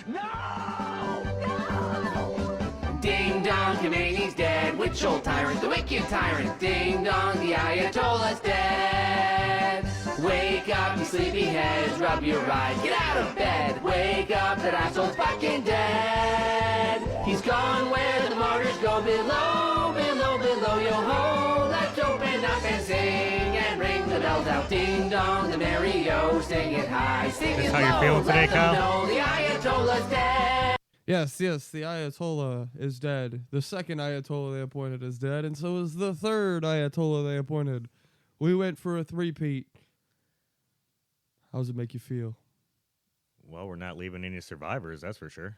No! Ding dong, Khomeini's dead. Which old tyrant? The wicked tyrant. Ding dong, the Ayatollah's dead. Wake up, you sleepyheads, rub your eyes, get out of bed. Wake up, that asshole's fucking dead. He's gone where the martyrs go, below, below, below, yo ho. Let's open up and sing and ring the bells out. Ding dong, the merry-o, sing it high, sing it low. How you're feeling today, Kyle? Know the Ayatollah's dead. Yes, the Ayatollah is dead. The second Ayatollah they appointed is dead, and so is the third Ayatollah they appointed. We went for a three-peat. How does it make you feel? Well, we're not leaving any survivors, that's for sure.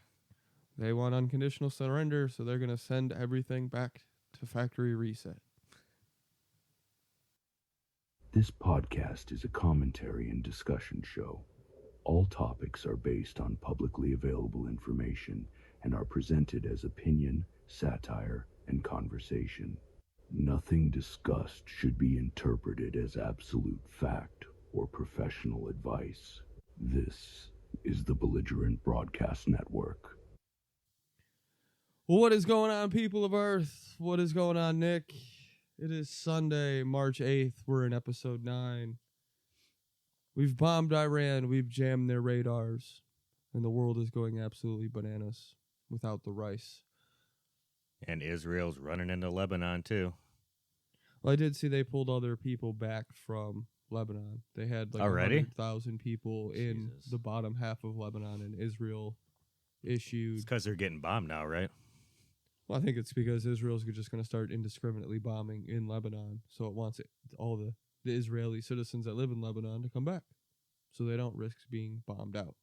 They want unconditional surrender, so they're going to send everything back to factory reset. This podcast is a commentary and discussion show. All topics are based on publicly available information and are presented as opinion, satire, and conversation. Nothing discussed should be interpreted as absolute fact or professional advice. This is the Belligerent Broadcast Network. What is going on, people of Earth? What is going on, Nick? It is Sunday, March 8th. We're in episode 9. We've bombed Iran. We've jammed their radars. And the world is going absolutely bananas without the rice. And Israel's running into Lebanon, too. Well, I did see they pulled other people back from Lebanon. They had like Already? 100,000 people in Jesus. the bottom half of Lebanon, and Israel issued... It's because they're getting bombed now, right? Well, I think it's because Israel's just going to start indiscriminately bombing in Lebanon. So it wants all the Israeli citizens that live in Lebanon to come back, so they don't risk being bombed out.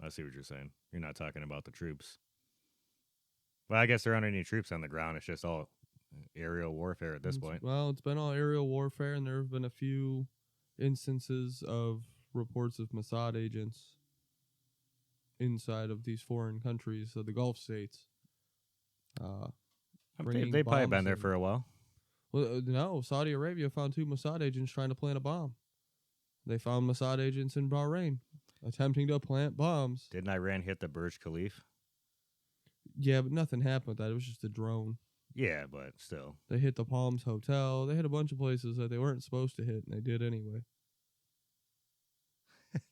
I see what you're saying. You're not talking about the troops. Well, I guess there aren't any troops on the ground. It's just all aerial warfare at this point. Well, it's been all aerial warfare, and there have been a few instances of reports of Mossad agents inside of these foreign countries, so the Gulf states. They've probably been there for a while. Well, no, Saudi Arabia found 2 Mossad agents trying to plant a bomb. They found Mossad agents in Bahrain attempting to plant bombs. Didn't Iran hit the Burj Khalifa? Yeah, but nothing happened with that. It was just a drone. Yeah, but still. They hit the Palms Hotel. They hit a bunch of places that they weren't supposed to hit, and they did anyway.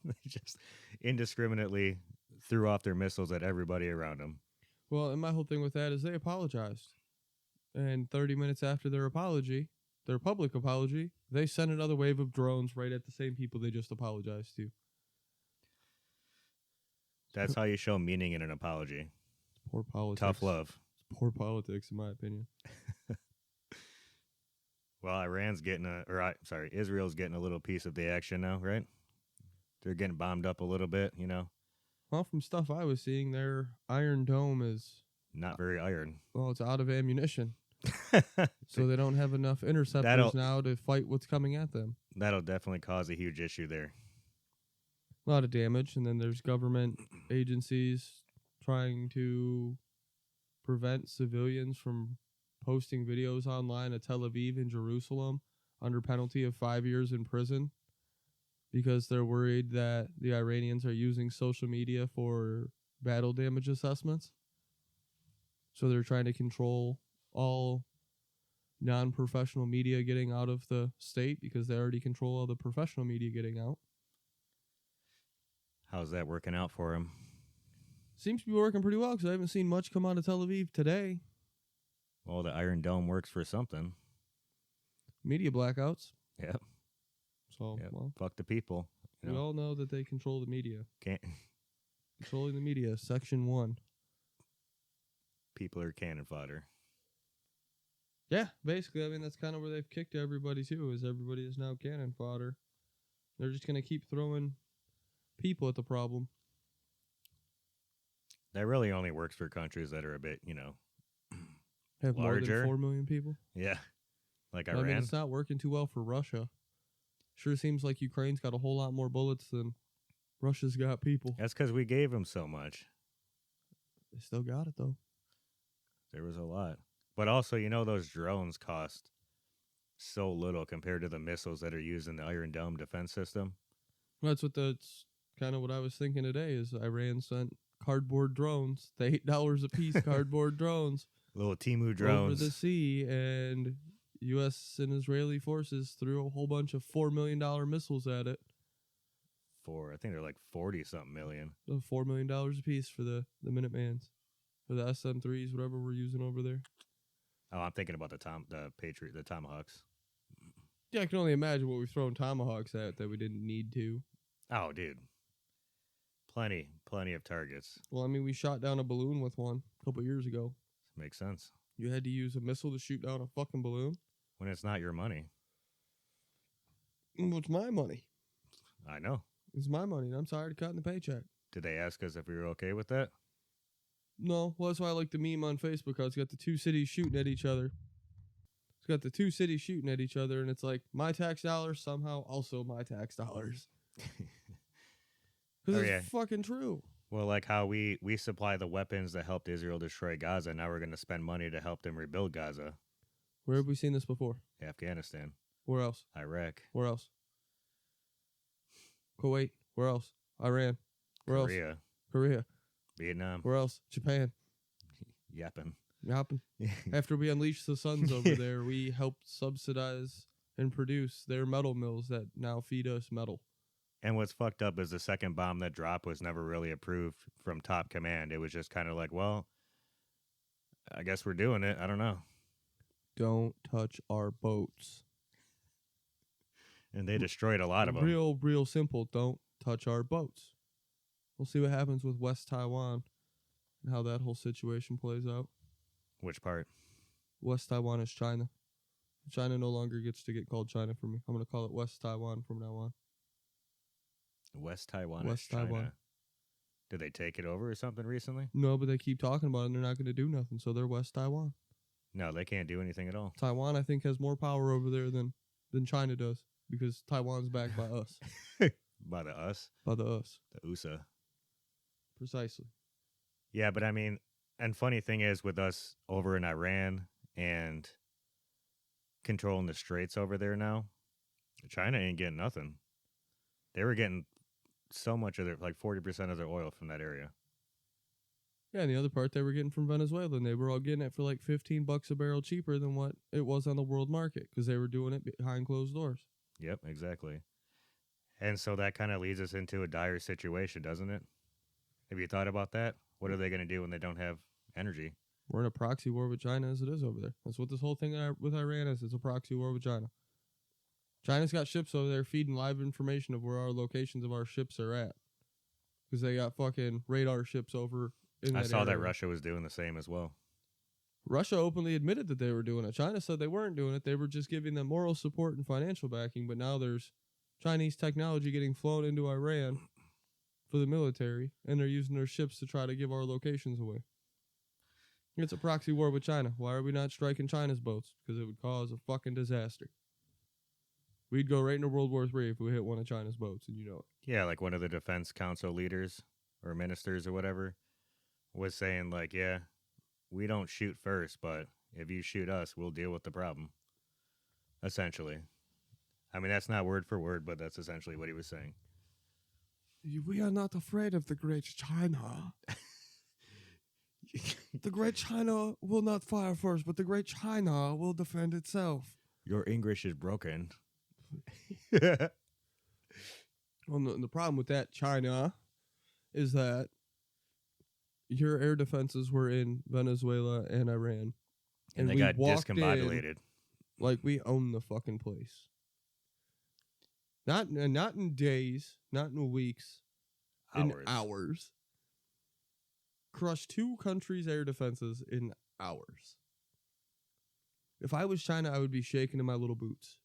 They just indiscriminately threw off their missiles at everybody around them. Well, and my whole thing with that is they apologized. And 30 minutes after their apology, their public apology, they sent another wave of drones right at the same people they just apologized to. That's how you show meaning in an apology. Poor politics. Tough love. It's poor politics, in my opinion. Well, Israel's getting a little piece of the action now, right? They're getting bombed up a little bit, you know. Well, from stuff I was seeing, their Iron Dome is... Not very iron. Well, it's out of ammunition. So they don't have enough interceptors now to fight what's coming at them. That'll definitely cause a huge issue there. A lot of damage, and then there's government agencies trying to prevent civilians from posting videos online at Tel Aviv and Jerusalem under penalty of 5 years in prison because they're worried that the Iranians are using social media for battle damage assessments. So they're trying to control all non-professional media getting out of the state because they already control all the professional media getting out. How's that working out for him? Seems to be working pretty well because I haven't seen much come out of Tel Aviv today. Well, the Iron Dome works for something. Media blackouts. Yep. So, Yep. well, Fuck the people. You we know? all know that they control the media. Can't. Controlling the media, Section 1. People are cannon fodder. Yeah, basically, I mean, that's kind of where they've kicked everybody to, is everybody is now cannon fodder. They're just going to keep throwing people at the problem. That really only works for countries that are a bit, you know, Have larger. more than 4 million people. Yeah. Like I Iran. mean, it's not working too well for Russia. Sure seems like Ukraine's got a whole lot more bullets than Russia's got people. That's because we gave them so much. They still got it, though. There was a lot. But also, you know, those drones cost so little compared to the missiles that are used in the Iron Dome defense system. That's what the kind of what I was thinking today. Is Iran sent cardboard drones, the $8 a piece cardboard drones, Little Timu drones. over the sea, and U.S. and Israeli forces threw a whole bunch of $4 million missiles at it. I think they're like 40-something million. $4 million a piece for the Minutemans, for the SM-3s, whatever we're using over there. Oh, I'm thinking about the Tomahawks. Yeah, I can only imagine what we've thrown Tomahawks at that we didn't need to. Oh, dude. Plenty of targets. Well, I mean, we shot down a balloon with one a couple years ago. Makes sense. You had to use a missile to shoot down a fucking balloon? When it's not your money. Well, it's my money. I know. It's my money, and I'm tired of cutting the paycheck. Did they ask us if we were okay with that? No, well, that's why I like the meme on Facebook. It's got the two cities shooting at each other. It's got the two cities shooting at each other, and it's like, my tax dollars, somehow also my tax dollars. Because it's fucking true. Well, like how we supply the weapons that helped Israel destroy Gaza. Now we're going to spend money to help them rebuild Gaza. Where have we seen this before? Afghanistan. Where else? Iraq. Where else? Kuwait. Where else? Iran. Where Korea. else? Korea. Vietnam. Where else? Japan. Yapping. After we unleashed the suns over there, we helped subsidize and produce their metal mills that now feed us metal. And what's fucked up is the second bomb that dropped was never really approved from top command. It was just kind of like, well, I guess we're doing it. I don't know. Don't touch our boats. And they destroyed a lot of them. Real simple. Don't touch our boats. We'll see what happens with West Taiwan and how that whole situation plays out. Which part? West Taiwan is China. China no longer gets to get called China for me. I'm going to call it West Taiwan from now on. West Taiwan West is China. Taiwan. Did they take it over or something recently? No, but they keep talking about it and they're not going to do nothing, so they're West Taiwan. No, they can't do anything at all. Taiwan, I think, has more power over there than China does because Taiwan's backed by us. By the us? By the us. The USA. Precisely. Yeah, but I mean, and funny thing is with us over in Iran and controlling the straits over there now, China ain't getting nothing. They were getting so much of their, like 40% of their oil from that area. Yeah, and the other part they were getting from Venezuela, and they were all getting it for like $15 a barrel cheaper than what it was on the world market because they were doing it behind closed doors. Yep, exactly. And so that kind of leads us into a dire situation, doesn't it? Have you thought about that? What are they going to do when they don't have energy? We're in a proxy war with China as it is over there. That's what this whole thing with Iran is. It's a proxy war with China. China's got ships over there feeding live information of where our locations of our ships are at. Because they got fucking radar ships over in that I saw area. that Russia was doing the same as well. Russia openly admitted that they were doing it. China said they weren't doing it. They were just giving them moral support and financial backing. But now there's Chinese technology getting flown into Iran for the military, and they're using their ships to try to give our locations away. It's a proxy war with China. Why are we not striking China's boats? Because it would cause a fucking disaster. We'd go right into World War III if we hit one of China's boats, and you know it. Yeah, like one of the defense council leaders or ministers or whatever was saying, like, yeah, we don't shoot first, but if you shoot us, we'll deal with the problem. Essentially. I mean, that's not word for word, but that's essentially what he was saying. We are not afraid of the great China. The great China will not fire first, but the great China will defend itself. Your English is broken. Well, the problem with that, China, is that your air defenses were in Venezuela and Iran. And they got discombobulated. Like we own the fucking place. Not in days, not in weeks, in hours. Crushed two countries' air defenses in hours. If I was China, I would be shaking in my little boots.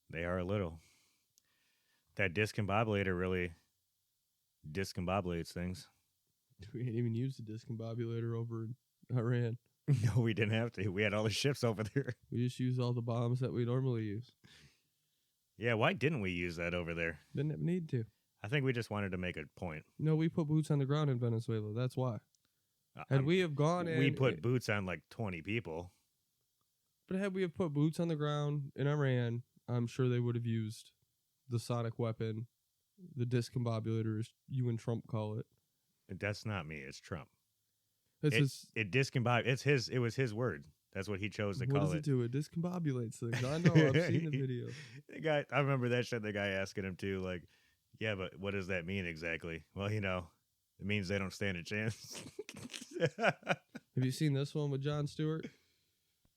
They are a little. That discombobulator really discombobulates things. We didn't even use the discombobulator over in Iran. No, we didn't have to. We had all the ships over there. We just used all the bombs that we normally use. Yeah, why didn't we use that over there? Didn't need to. I think we just wanted to make a point. No, we put boots on the ground in Venezuela. That's why. Had we have gone in... We put boots on like 20 people. But had we have put boots on the ground in Iran, I'm sure they would have used the sonic weapon the discombobulator, as you and Trump call it. That's not me. It's Trump. It was his word. That's what he chose to what call does it. it do? It discombobulates things. I know. I've seen the video. I remember that shit. The guy asking him too, like, yeah, but what does that mean exactly? Well, it means they don't stand a chance. Have you seen this one with Jon Stewart?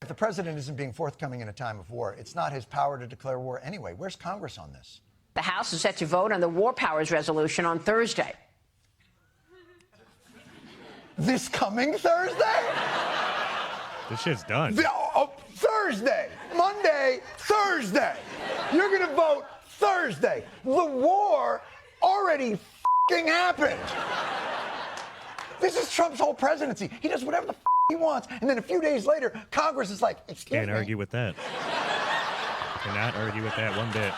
If the president isn't being forthcoming in a time of war, it's not his power to declare war anyway. Where's Congress on this? The House is set to vote on the War Powers Resolution on Thursday. This coming Thursday? This shit's done. Thursday, Monday, Thursday. You're going to vote Thursday. The war already f***ing happened. This is Trump's whole presidency. He does whatever the f*** he wants, and then a few days later, Congress is like, excuse Can't me. argue with that. Cannot argue with that one bit.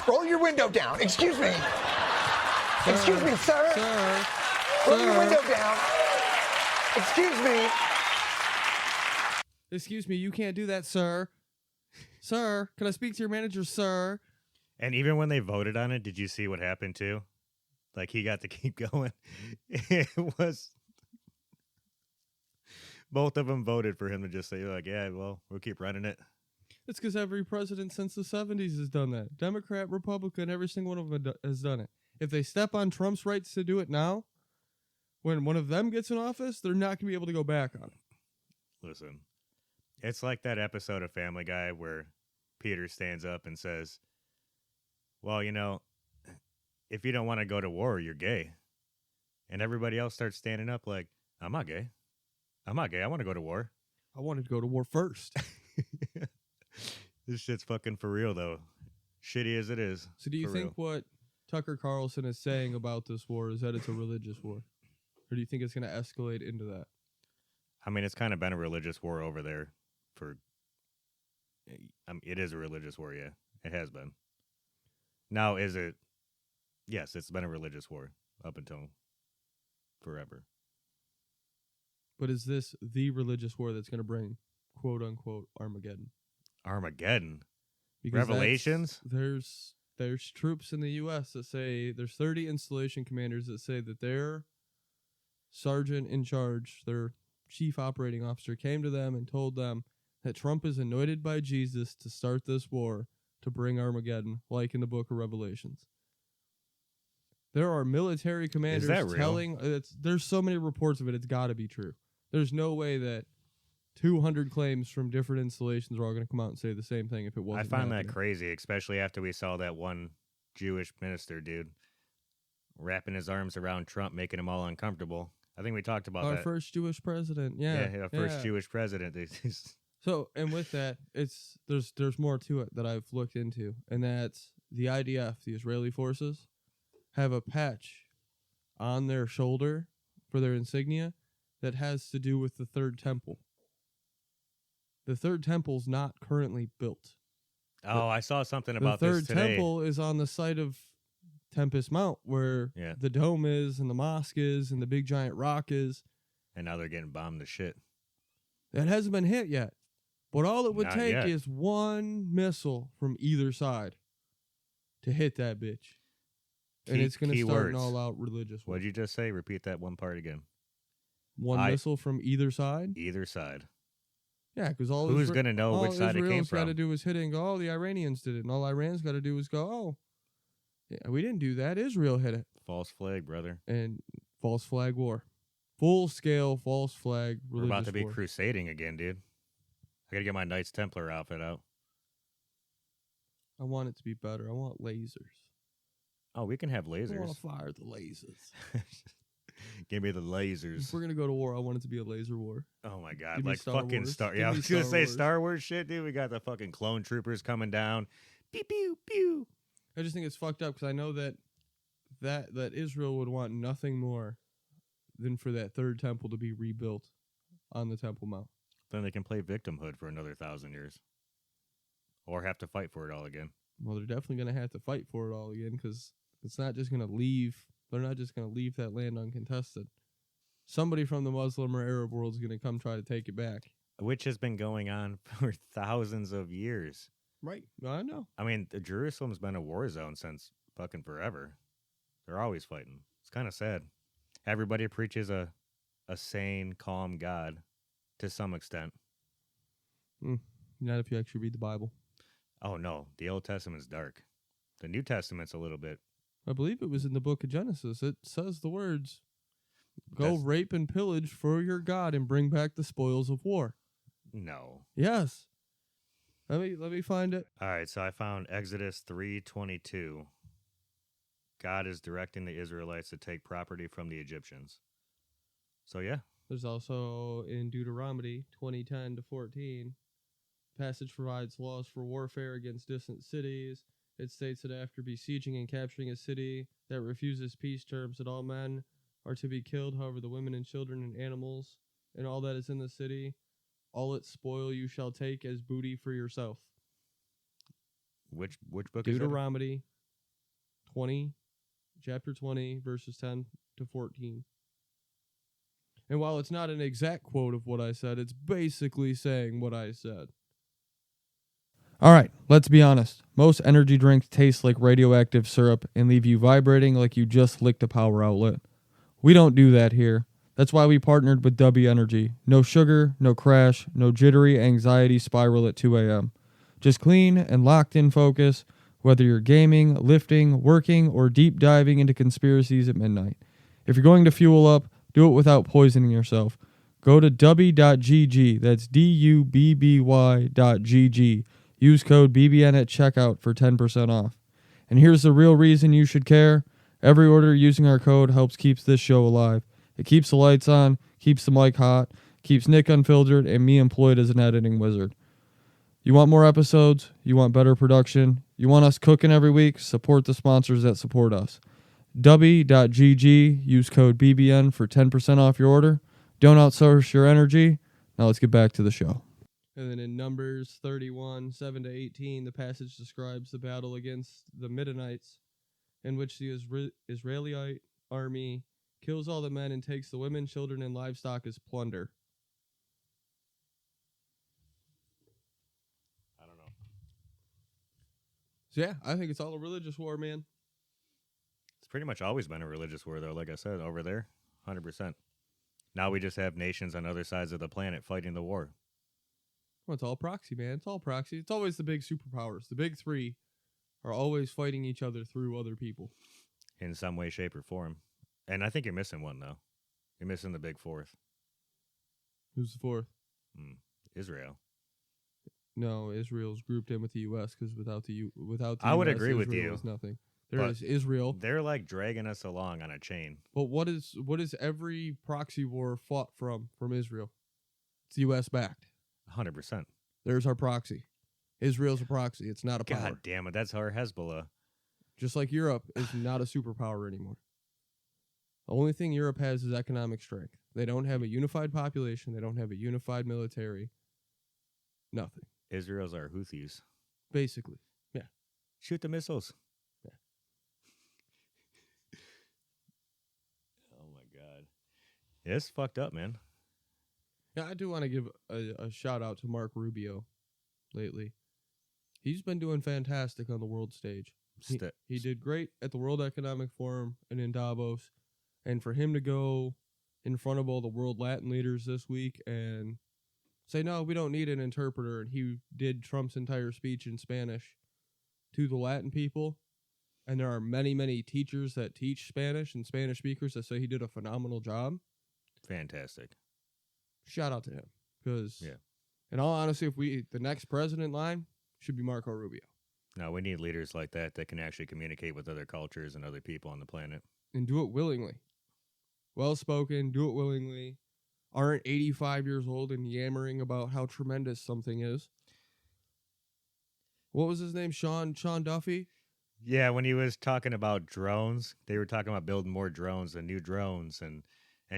Roll your window down. Excuse me. Excuse me, sir. Sir. Roll your window down. Excuse me. Excuse me, you can't do that, sir. Sir, can I speak to your manager, sir? And even when they voted on it, did you see what happened too? Like, he got to keep going. It was... Both of them voted for him to just say, like, yeah, well, we'll keep running it. It's because every president since the 70s has done that. Democrat, Republican, every single one of them has done it. If they step on Trump's rights to do it now, when one of them gets in office, they're not going to be able to go back on it. Listen, it's like that episode of Family Guy where Peter stands up and says, well, if you don't want to go to war, you're gay. And everybody else starts standing up like, I'm not gay. I'm not gay. I want to go to war. I wanted to go to war first. This shit's fucking for real, though. Shitty as it is. So do you think what Tucker Carlson is saying about this war is that it's a religious war? Or do you think it's going to escalate into that? I mean, it's kind of been a religious war over there for... it is a religious war, yeah. It has been. Now, is it... Yes, it's been a religious war up until forever. But is this the religious war that's going to bring, quote-unquote, Armageddon? Armageddon? Because Revelations? There's troops in the U.S. that say, there's 30 installation commanders that say that their sergeant in charge, their chief operating officer, came to them and told them that Trump is anointed by Jesus to start this war to bring Armageddon, like in the book of Revelations. There are military commanders telling... there's so many reports of it, it's got to be true. There's no way that 200 claims from different installations are all going to come out and say the same thing if it wasn't I find happening. that crazy, especially after we saw that one Jewish minister, dude, wrapping his arms around Trump, making him all uncomfortable. I think we talked about Our that. first Jewish president, yeah. Our first Jewish president. So, and with that, there's more to it that I've looked into, and that's the IDF, the Israeli forces, have a patch on their shoulder for their insignia that has to do with the third temple. The third temple's not currently built. Oh, I saw something about this this today. The third temple is on the site of Tempest Mount, where the dome is, and the mosque is, and the big giant rock is. And now they're getting bombed to shit. That hasn't been hit yet. But all it would Not take yet. is one missile from either side to hit that bitch. And it's going to start an all-out religious war. What'd you just say? Repeat that one part again. One missile from either side? Either side. Yeah, because all who's going to know which side it came from? All Israel's got to do is hit it and go, oh, the Iranians did it. And all Iran's got to do is go, oh, yeah, we didn't do that. Israel hit it. False flag, brother. And false flag war. Full-scale false flag religious war. We're about to be crusading again, dude. I got to get my Knights Templar outfit out. I want it to be better. I want lasers. Oh, we can have lasers. I want to fire the lasers. Give me the lasers. If we're going to go to war, I want it to be a laser war. Oh, my God. Give me Like Star fucking Wars. Star... Give Yeah, I me was going to Star say Wars. Star Wars shit, dude. We got the fucking clone troopers coming down. Pew, pew, pew. I just think it's fucked up because I know that Israel would want nothing more than for that third temple to be rebuilt on the Temple Mount. Then they can play victimhood for another 1,000 years. Or have to fight for it all again. Well, they're definitely going to have to fight for it all again because it's not just going to leave. They're not just going to leave that land uncontested. Somebody from the Muslim or Arab world is going to come try to take it back. Which has been going on for thousands of years. Right. I know. I mean, Jerusalem's been a war zone since fucking forever. They're always fighting. It's kind of sad. Everybody preaches a sane, calm God to some extent. Not if you actually read the Bible. Oh, no. The Old Testament's dark. The New Testament's a little bit. I believe it was in the book of Genesis. It says the words, go That's- rape and pillage for your God and bring back the spoils of war. No. Yes. Let me find it. All right, so I found Exodus 3:22. God is directing the Israelites to take property from the Egyptians. So, yeah. There's also in Deuteronomy 20:10-14. Passage provides laws for warfare against distant cities. It states that after besieging and capturing a city that refuses peace terms, that all men are to be killed. However, the women and children and animals and all that is in the city, all its spoil you shall take as booty for yourself. Which book is that? Deuteronomy 20, chapter 20, verses 10-14. And while it's not an exact quote of what I said, it's basically saying what I said. All right, let's be honest. Most energy drinks taste like radioactive syrup and leave you vibrating like you just licked a power outlet. We don't do that here. That's why we partnered with W Energy. No sugar, no crash, no jittery anxiety spiral at 2 a.m. Just clean and locked in focus, whether you're gaming, lifting, working, or deep diving into conspiracies at midnight. If you're going to fuel up, do it without poisoning yourself. Go to w.gg, that's DUBBY.gg. Use code BBN at checkout for 10% off. And here's the real reason you should care. Every order using our code helps keep this show alive. It keeps the lights on, keeps the mic hot, keeps Nick unfiltered, and me employed as an editing wizard. You want more episodes? You want better production? You want us cooking every week? Support the sponsors that support us. W.gg, use code BBN for 10% off your order. Don't outsource your energy. Now let's get back to the show. And then in Numbers 31, 7-18, the passage describes the battle against the Midianites, in which the Israelite army kills all the men and takes the women, children, and livestock as plunder. I don't know. So yeah, I think it's all a religious war, man. It's pretty much always been a religious war, though, like I said, over there. 100%. Now we just have nations on other sides of the planet fighting the war. Well, it's all proxy, man. It's all proxy. It's always the big superpowers. The big three are always fighting each other through other people. In some way, shape, or form. And I think you're missing one, though. You're missing the big fourth. Who's the fourth? Israel. No, Israel's grouped in with the U.S. because without the I would US, agree with Israel you, is nothing. There but is Israel. They're like dragging us along on a chain. But what is every proxy war fought from Israel? It's U.S. backed. 100%. There's our proxy. Israel's a proxy. It's not a power. God damn it. That's our Hezbollah. Just like Europe is not a superpower anymore. The only thing Europe has is economic strength. They don't have a unified population. They don't have a unified military. Nothing. Israel's our Houthis. Basically. Yeah. Shoot the missiles. Yeah. Oh, my God. Yeah, it's fucked up, man. Yeah, I do want to give a shout out to Mark Rubio lately. He's been doing fantastic on the world stage. He did great at the World Economic Forum and in Davos. And for him to go in front of all the world Latin leaders this week and say, no, we don't need an interpreter. And he did Trump's entire speech in Spanish to the Latin people. And there are many, many teachers that teach Spanish and Spanish speakers that say he did a phenomenal job. Fantastic. Shout out to him. Because, yeah, in all honesty, the next president in line should be Marco Rubio. No, we need leaders like that can actually communicate with other cultures and other people on the planet. And do it willingly. Well-spoken, do it willingly. Aren't 85 years old and yammering about how tremendous something is. What was his name? Sean Duffy? Yeah, when he was talking about drones, they were talking about building more drones and new drones, and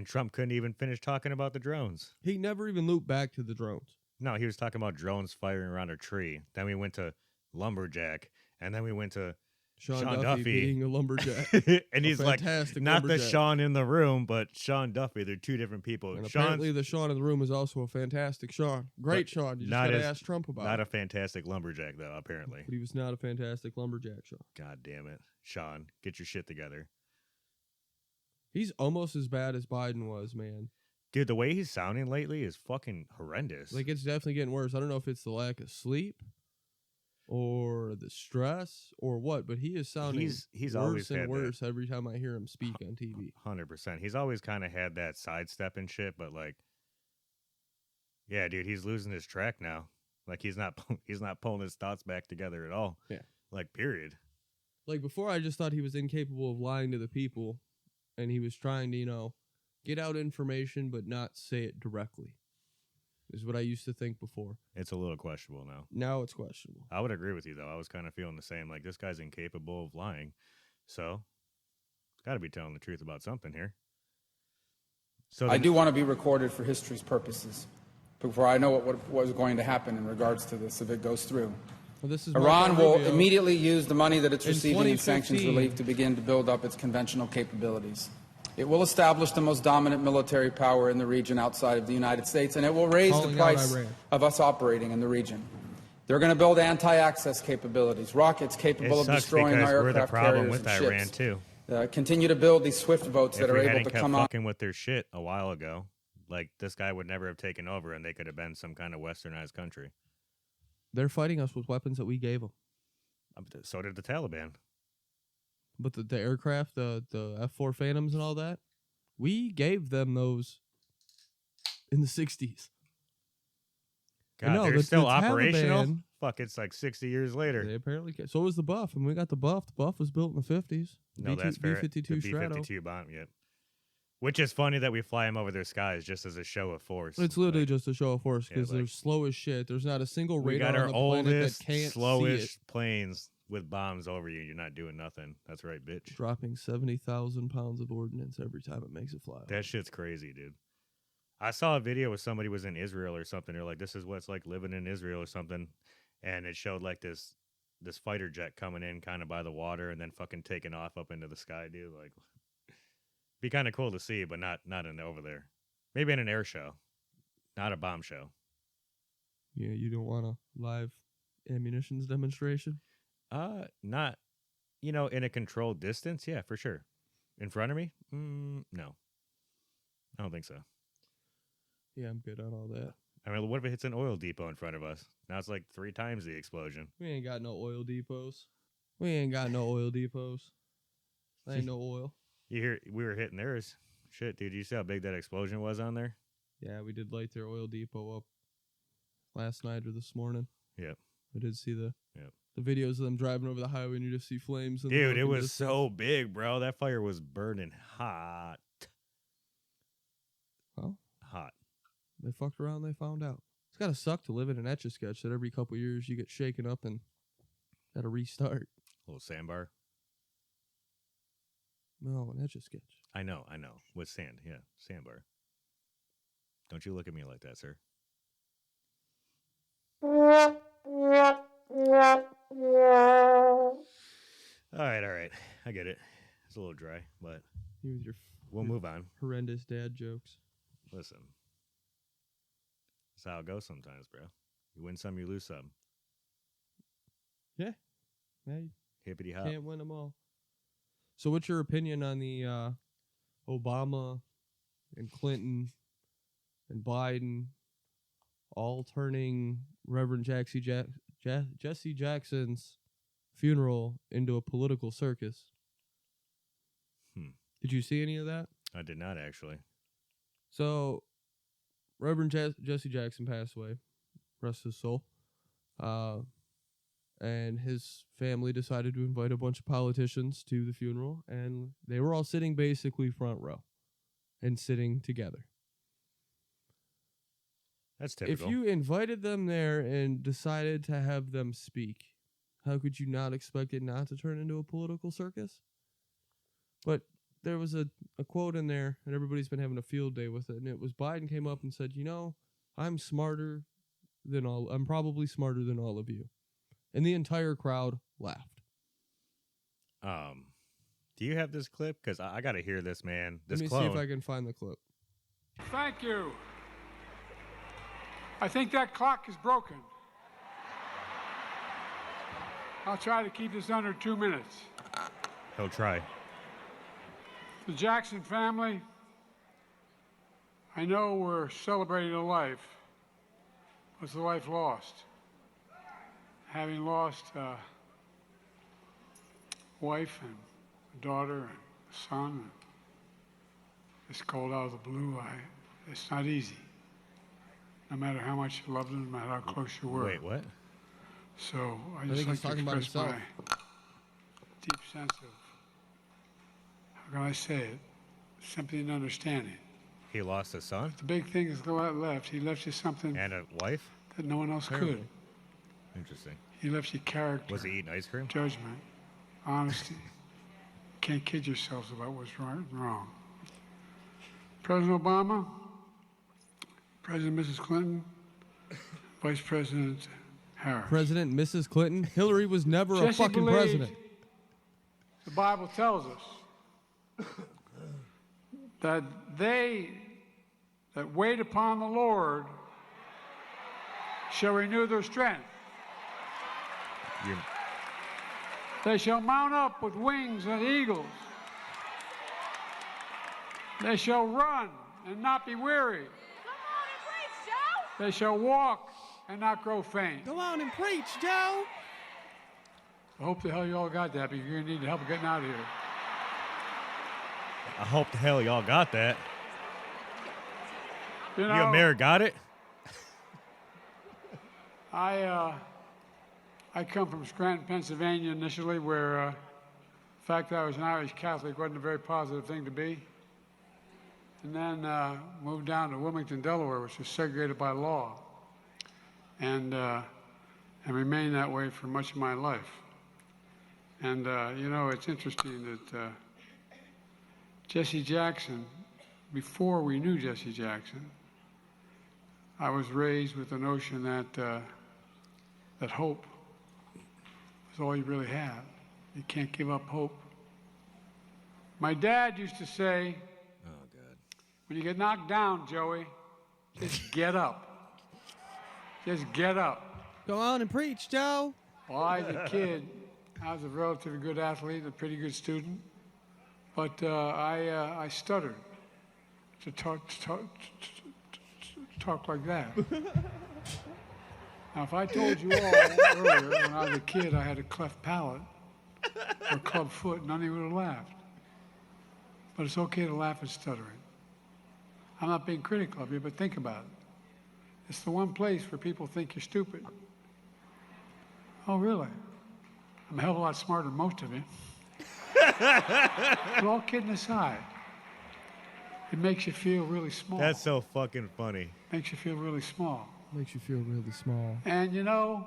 Trump couldn't even finish talking about the drones. He never even looped back to the drones. No, he was talking about drones firing around a tree. Then we went to lumberjack, and then we went to Sean Duffy being a lumberjack. and he's like, not the Sean in the room, but Sean Duffy. They're two different people. And apparently the Sean in the room is also a fantastic Sean. Great Sean. You just got to ask Trump about it. Not a fantastic lumberjack, though, apparently. But he was not a fantastic lumberjack, Sean. God damn it. Sean, get your shit together. He's almost as bad as Biden was, man. Dude, the way he's sounding lately is fucking horrendous. Like, it's definitely getting worse. I don't know if it's the lack of sleep or the stress or what, but he is sounding he's worse always and had worse every time I hear him speak on TV. 100%. He's always kind of had that sidestep and shit, but like, yeah, dude, he's losing his track now. Like, he's not pulling his thoughts back together at all. Yeah. Like, period. Like, before, I just thought he was incapable of lying to the people, and he was trying to, get out information but not say it directly, is what I used to think before. It's a little questionable now. Now it's questionable. I would agree with you, though. I was kind of feeling the same. Like, this guy's incapable of lying. So, got to be telling the truth about something here. So I do want to be recorded for history's purposes before I know what was going to happen in regards to this if it goes through. Well, this is Iran will Rubio. immediately use the money that it's In receiving in sanctions 2015. relief to begin to build up its conventional capabilities. It will establish the most dominant military power in the region outside of the United States, and it will raise Calling the out price Iran. of us operating in the region. They're going to build anti-access capabilities, rockets capable it of sucks destroying because our we're the aircraft problem carriers with and Iran, ships. too. Continue to build these swift boats If that are we able hadn't to kept come on. fucking with their shit a while ago, like, this guy would never have taken over, and they could have been some kind of westernized country. They're fighting us with weapons that we gave them. So did the Taliban. But the aircraft, the F-4 Phantoms and all that, we gave them those in the 60s. God, No, they're the still operational? Taliban- Fuck, it's like 60 years later. They apparently so was the Buff, and we got the Buff. The Buff was built in the 50s. No, that's fair. B-52 The Strato. B-52 bomb, yep. Which is funny that we fly them over their skies just as a show of force. It's literally Like, just a show of force because like- they're slow as shit. There's not a single we radar got our on the planet that oldest, can't see it. slowest planes with bombs over you. You're not doing nothing. That's right, bitch. Dropping 70,000 pounds of ordnance every time it makes it fly. That shit's crazy, dude. I saw a video where somebody was in Israel or something. They're like, this is what it's like living in Israel or something. And it showed like this fighter jet coming in kind of by the water and then fucking taking off up into the sky, dude. Like, be kind of cool to see, but not in over there. Maybe in an air show, not a bomb show. Yeah, you don't want a live ammunitions demonstration? Not, in a controlled distance. Yeah, for sure. In front of me? No. I don't think so. Yeah, I'm good on all that. I mean, what if it hits an oil depot in front of us? Now it's like 3 times the explosion. We ain't got no oil depots. Ain't no oil. You hear we were hitting theirs. Shit, dude, you see how big that explosion was on there? Yeah, we did light their oil depot up last night or this morning. Yep. I did see the Yep. videos of them driving over the highway and you just see flames. In the Dude, it fucking was distance. so big, bro. That fire was burning hot. Well, Hot. they fucked around, they found out. It's gotta suck to live in an Etch-a-Sketch that every couple years you get shaken up and gotta restart. Little sandbar. No, an Etch-a-Sketch. I know. With sand, yeah. Sandbar. Don't you look at me like that, sir. All right. I get it. It's a little dry, but You with your we'll your move on. horrendous dad jokes. Listen. That's how it goes sometimes, bro. You win some, you lose some. Yeah, you Hippity hop. can't win them all. So what's your opinion on the Obama and Clinton and Biden all turning Reverend Jesse Jackson's funeral into a political circus? Did you see any of that? I did not, actually. So, Reverend Jesse Jackson passed away, rest his soul, and his family decided to invite a bunch of politicians to the funeral, and they were all sitting basically front row and sitting together. That's typical. If you invited them there and decided to have them speak, how could you not expect it not to turn into a political circus? But there was a quote in there, and everybody's been having a field day with it, and it was Biden came up and said, I'm probably smarter than all of you. And the entire crowd laughed. Do you have this clip? Because I got to hear this, man. This Let me clone. see if I can find the clip. Thank you. I think that clock is broken. I'll try to keep this under 2 minutes. He'll try. The Jackson family, I know we're celebrating a life, but it's a life lost. Having lost a wife and a daughter and a son, and it's cold out of the blue. It's not easy. No matter how much you loved them, no matter how close you were. Wait, what? So I think just he's like to talking about express my himself. deep sense of, how can I say it, sympathy and understanding. He lost a son The big thing is left. He left you something and a wife? that no one else Apparently. could. Interesting. He left you character, Was he eating ice cream? judgment, honesty. Can't kid yourselves about what's right and wrong. President Obama, President Mrs. Clinton, Vice President Harris. President Mrs. Clinton. Hillary was never a Jesse fucking believed- president. The Bible tells us that they that wait upon the Lord shall renew their strength. You- They shall mount up with wings as eagles. They shall run and not be weary. They shall walk and not grow faint. Go on and preach, Joe. I hope the hell you all got that, because you're going to need help getting out of here. I hope the hell y'all got that. You You know, and Mayor got it? I come from Scranton, Pennsylvania initially, where the fact that I was an Irish Catholic wasn't a very positive thing to be. And then moved down to Wilmington, Delaware, which was segregated by law, and remained that way for much of my life. And you know, it's interesting that Jesse Jackson, before we knew Jesse Jackson, I was raised with the notion that that hope is all you really have. You can't give up hope. My dad used to say, Oh, God. when you get knocked down, Joey, just get up. Just get up. Go on and preach, Joe. Well, I was a kid. I was a relatively good athlete, a pretty good student, but I stuttered to talk like that. Now, if I told you all earlier when I was a kid I had a cleft palate or club foot, none of you would have laughed. But it's okay to laugh at stuttering. I'm not being critical of you, but think about it. It's the one place where people think you're stupid. Oh, really? I'm a hell of a lot smarter than most of you. But all kidding aside, it makes you feel really small. That's so fucking funny. Makes you feel really small. Makes you feel really small. And you know,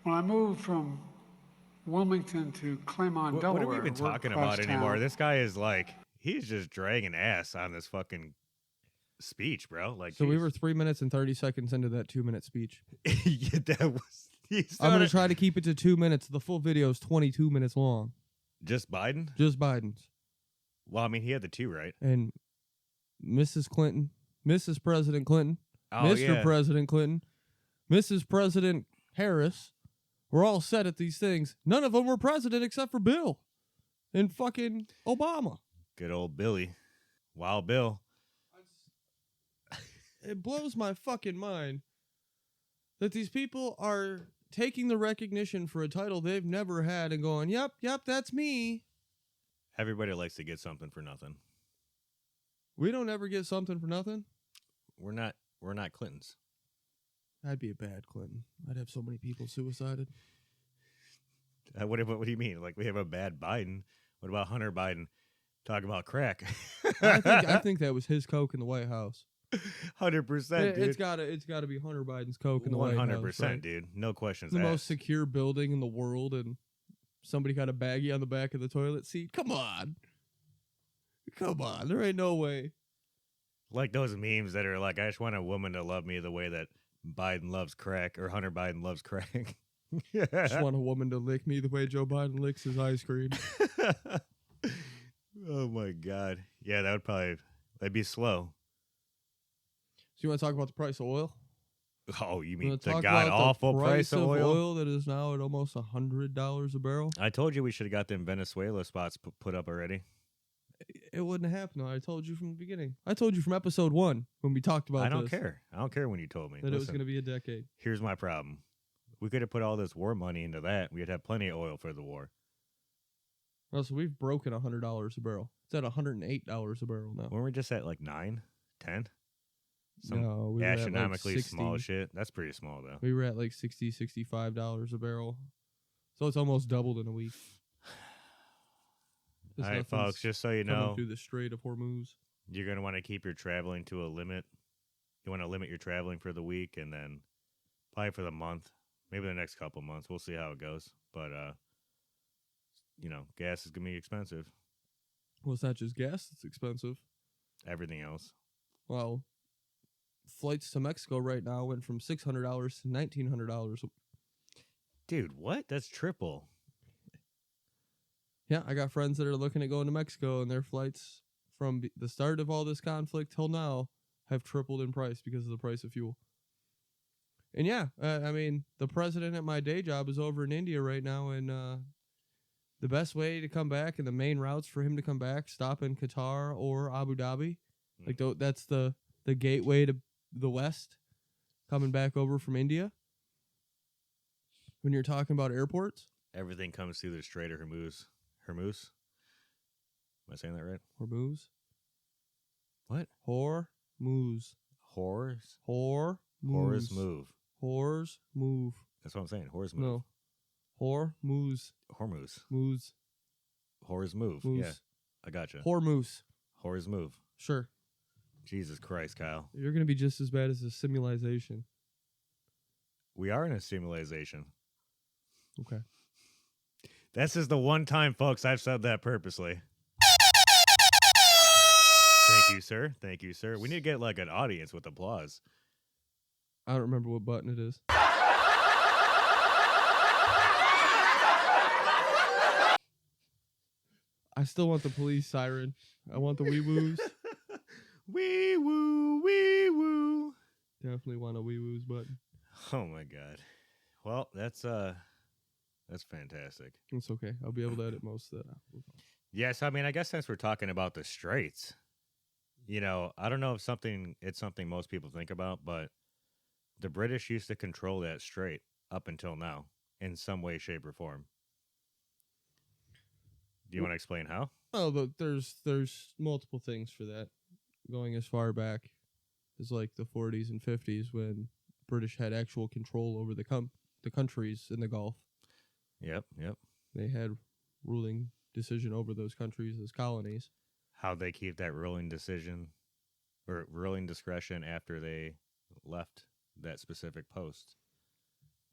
when I moved from Wilmington to Claymont, What Delaware, are we even worked talking across about anymore? town, This guy is like, he's just dragging ass on this fucking speech, bro. Like, So we geez. were 3 minutes and 30 seconds into that 2-minute speech. Yeah, that was. He I'm going to started- try to keep it to 2 minutes. The full video is 22 minutes long. Just Biden? Just Biden's. Well, I mean, he had the two, right? And Mrs. Clinton, Mrs. President Clinton, Oh, Mr. yeah. President Clinton, Mrs. President Harris were all set at these things. None of them were president except for Bill and fucking Obama. Good old Billy. Wild Bill. It blows my fucking mind that these people are taking the recognition for a title they've never had and going, yep, that's me. Everybody likes to get something for nothing. We don't ever get something for nothing. We're not Clintons. I'd be a bad Clinton. I'd have so many people suicided. What do you mean? Like, we have a bad Biden. What about Hunter Biden talking about crack? I think that was his coke in the White House. 100%, dude. It's gotta be Hunter Biden's coke in the White House. 100%, right? dude. No questions The asked. most secure building in the world, and somebody got a baggie on the back of the toilet seat. Come on, there ain't no way. Like those memes that are like, I just want a woman to love me the way that Biden loves crack, or Hunter Biden loves crack. Just want a woman to lick me the way Joe Biden licks his ice cream. Oh my God. Yeah, that'd be slow. So you want to talk about the price of oil? Oh, you You mean wanna the talk god about awful the price of oil? that is now at almost $100 a barrel? I told you we should have got them Venezuela spots put up already. It wouldn't happen. I told you from the beginning. I told you from episode 1 when we talked about I don't this, care. I don't care when you told me. that it was Listen, going to be a decade. here's my problem. We could have put all this war money into that. We'd have plenty of oil for the war. Oh, so we've broken $100 a barrel. It's at $108 a barrel now. Weren't we just at like 9, 10? No, we were at like astronomically 60. small shit. That's pretty small though. We were at like $60, $65 a barrel. So it's almost doubled in a week. All right, folks, just so you coming know, through the Strait of Hormuz. you're going to want to keep your traveling to a limit. You want to limit your traveling for the week and then probably for the month, maybe the next couple months. We'll see how it goes. But, gas is going to be expensive. Well, it's not just gas that's expensive. Everything else. Well, flights to Mexico right now went from $600 to $1,900. Dude, what? That's triple. Yeah, I got friends that are looking at going to Mexico, and their flights from the start of all this conflict till now have tripled in price because of the price of fuel. And yeah, I mean, the president at my day job is over in India right now, and the best way to come back and the main routes for him to come back, stop in Qatar or Abu Dhabi. Like that's the gateway to the West, coming back over from India. When you're talking about airports, Everything comes through the Strait of Hormuz. Hormuz? Am I saying that right? Hormuz, What? Hormuz, Horrors? Hormuz, Horrors move. Whores move. That's what I'm saying. Horrors move. No, Hormuz, Hormuz. moose, Horrors move. moose, Yeah, I gotcha. Hormuz. Horrors move. Sure, Jesus Christ, Kyle. you're gonna be just as bad as a simulation. We are in a simulation. Okay. This is the one time, folks, I've said that purposely. Thank you, sir. Thank you, sir. We need to get like an audience with applause. I don't remember what button it is. I still want the police siren. I want the wee woos. Wee woo, wee woo. Definitely want a wee woos button. Oh my god. Well, that's fantastic. It's okay. I'll be able to edit most of that out. Yes, I mean, I guess since we're talking about the straits, I don't know if it's something most people think about, but the British used to control that strait up until now in some way, shape, or form. Do you want to explain how? Oh, but there's multiple things for that. Going as far back as like the 40s and 50s when British had actual control over the countries in the Gulf. Yep. They had ruling decision over those countries as colonies. How they keep that ruling decision or ruling discretion after they left that specific post.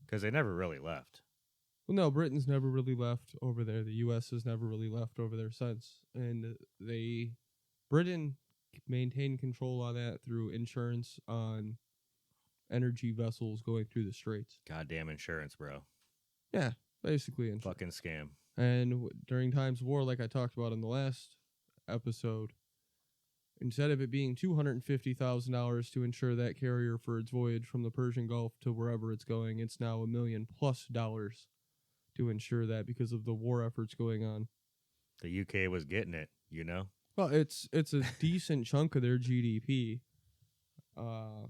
Because they never really left. Well, no, Britain's never really left over there. The U.S. has never really left over there since. And Britain maintained control on that through insurance on energy vessels going through the straits. Goddamn insurance, bro. Yeah, basically insurance. Fucking scam. And during times of war, like I talked about in the last episode, instead of it being $250,000 to insure that carrier for its voyage from the Persian Gulf to wherever it's going, it's now $1 million+ to insure that because of the war efforts going on. The UK was getting it, Well, it's a decent chunk of their GDP. I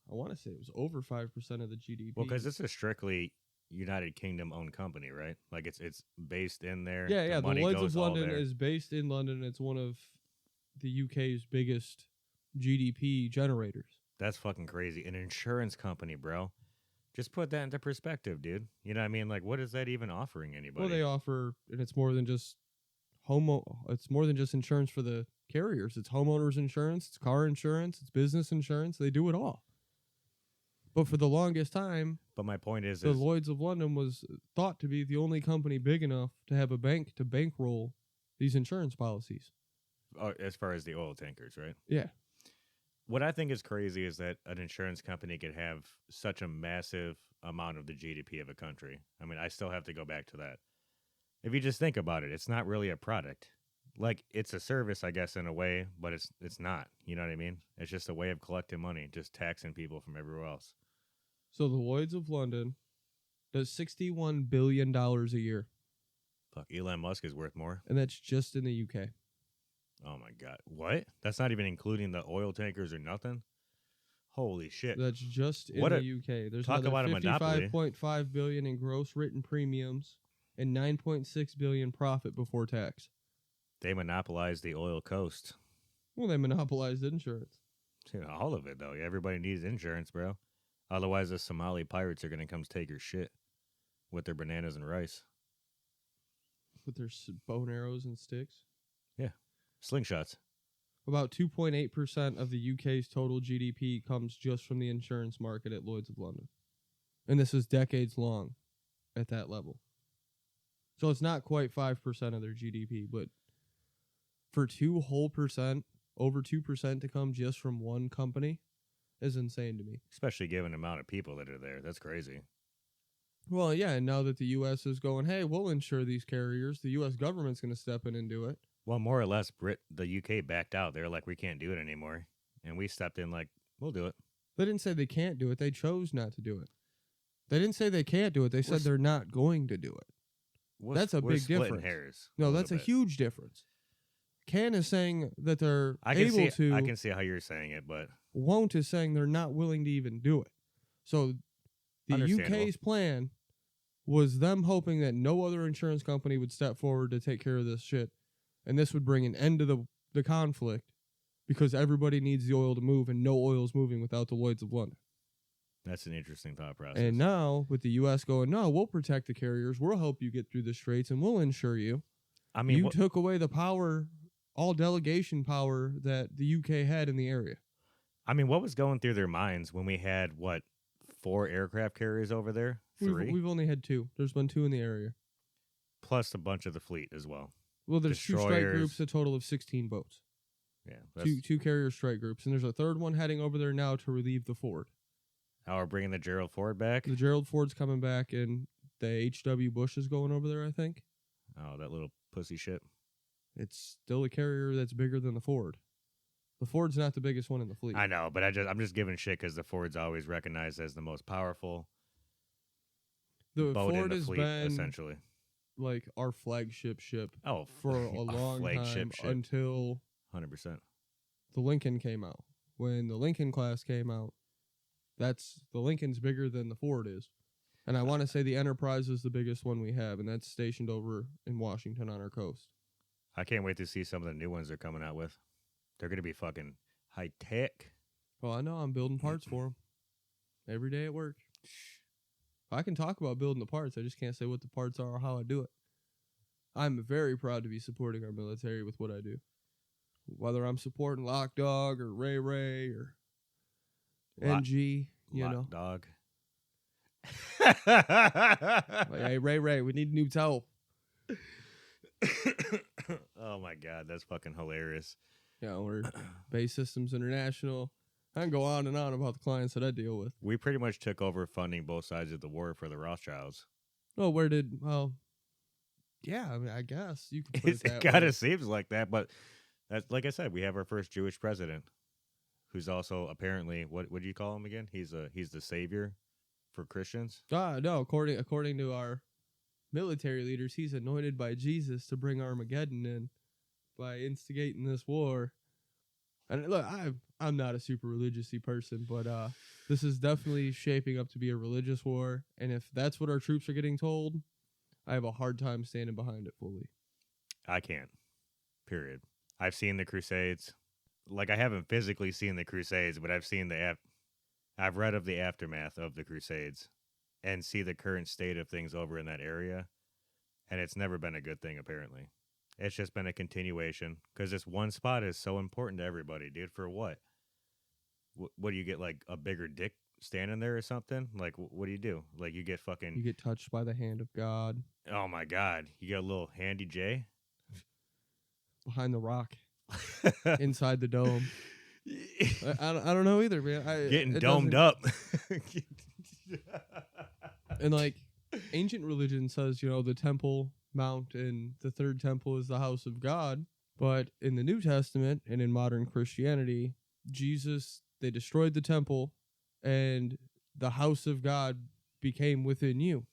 want to say it was over 5% of the GDP. Well, because it's a strictly United Kingdom owned company, right? Like it's based in there. Yeah. The Lloyd's of London there. is based in London. It's one of the UK's biggest GDP generators. That's fucking crazy. An insurance company, bro. Just put that into perspective, dude. You know what I mean? Like, what is that even offering anybody? Well, they offer, and it's more than just it's more than just insurance for the carriers. It's homeowners insurance, it's car insurance, it's business insurance. They do it all. But for the longest time, but my point is the Lloyd's of London was thought to be the only company big enough to have a bank to bankroll these insurance policies. As far as the oil tankers, right? Yeah. What I think is crazy is that an insurance company could have such a massive amount of the GDP of a country. I mean, I still have to go back to that. If you just think about it, it's not really a product. Like, it's a service, I guess, in a way, but it's not. You know what I mean? It's just a way of collecting money, just taxing people from everywhere else. So the Lloyd's of London does $61 billion a year. Fuck, Elon Musk is worth more. And that's just in the UK. Oh my God. What? That's not even including the oil tankers or nothing? Holy shit. That's just in What the a- UK. There's talk another about a monopoly. $55.5 billion in gross written premiums and $9.6 billion profit before tax. They monopolized the oil coast. Well, they monopolized insurance. Dude, all of it, though. Everybody needs insurance, bro. Otherwise, the Somali pirates are going to come take your shit with their bananas and rice. With their bow and arrows and sticks. Yeah. Slingshots. About 2.8% of the UK's total GDP comes just from the insurance market at Lloyd's of London. And this is decades long at that level. So it's not quite 5% of their GDP, but for 2 whole percent, over 2% to come just from one company is insane to me. Especially given the amount of people that are there. That's crazy. Well, yeah, and now that the U.S. is going, hey, we'll insure these carriers, the U.S. government's going to step in and do it. Well, more or less, the UK backed out. They're like, we can't do it anymore. And we stepped in like, we'll do it. They didn't say they can't do it. They chose not to do it. They didn't say they can't do it. They said they're not going to do it. That's a big splitting difference. Hairs No, that's a huge difference. Can is saying that they're I can able see, to. I can see how you're saying it, but Won't is saying they're not willing to even do it. So the Understandable. UK's plan was them hoping that no other insurance company would step forward to take care of this shit. And this would bring an end to the conflict because everybody needs the oil to move and no oil is moving without the Lloyd's of London. that's an interesting thought process. And now with the U.S. going, no, we'll protect the carriers. We'll help you get through the straits and we'll insure you. I mean, You took away the power, all delegation power that the UK had in the area. what was going through their minds when we had, 4 aircraft carriers over there? 3? We've only had 2. There's been 2 in the area. Plus a bunch of the fleet as well. Well, there's 2 strike Destroyers. groups, a total of 16 boats. Yeah. Two carrier strike groups. And there's a third one heading over there now to relieve the Ford. How we're bringing the Gerald Ford back? The Gerald Ford's coming back, and the H.W. Bush is going over there, I think. Oh, that little pussy shit. It's still a carrier that's bigger than the Ford. The Ford's not the biggest one in the fleet. I know, but I'm just giving shit because the Ford's always recognized as the most powerful The boat in Ford the has fleet, been essentially. like our flagship ship Oh, for a long time ship. until 100%. the Lincoln came out. When the Lincoln class came out, the Lincoln's bigger than the Ford is. And I want to say the Enterprise is the biggest one we have, and that's stationed over in Washington on our coast. I can't wait to see some of the new ones they're coming out with. They're going to be fucking high tech. Well, I know I'm building parts for them every day at work. I can talk about building the parts. I just can't say what the parts are or how I do it. I'm very proud to be supporting our military with what I do. Whether I'm supporting Lock Dog or Ray Ray or NG, you know. Dog. Like, hey, Ray, we need a new towel. Oh my God, that's fucking hilarious. Yeah, we're Base Systems International. I can go on and on about the clients that I deal with. We pretty much took over funding both sides of the war for the Rothschilds. Oh, yeah, I mean, I guess you could put it It that kind way. of seems like that, but that's like I said, we have our first Jewish president, who's apparently what do you call him again? He's the savior for Christians. No, according to our military leaders, he's anointed by Jesus to bring Armageddon in by instigating this war. And look, I'm not a super religious-y person, but this is definitely shaping up to be a religious war. And if that's what our troops are getting told, I have a hard time standing behind it fully. I can't. Period. I've seen the Crusades. Like, I haven't physically seen the Crusades, but I've seen I've read of the aftermath of the Crusades and see the current state of things over in that area. And it's never been a good thing, apparently. It's just been a continuation because this one spot is so important to everybody, dude. For what? What do you get, like a bigger dick standing there or something? Like, what do you do? Like, you get fucking... You get touched by the hand of God. Oh, my God. You get a little handy J? Behind the rock. Inside the dome. I don't know either, man. Getting domed up. And like ancient religion says, the Temple Mount and the third temple is the house of God. But in the New Testament and in modern Christianity, they destroyed the temple and the house of God became within you.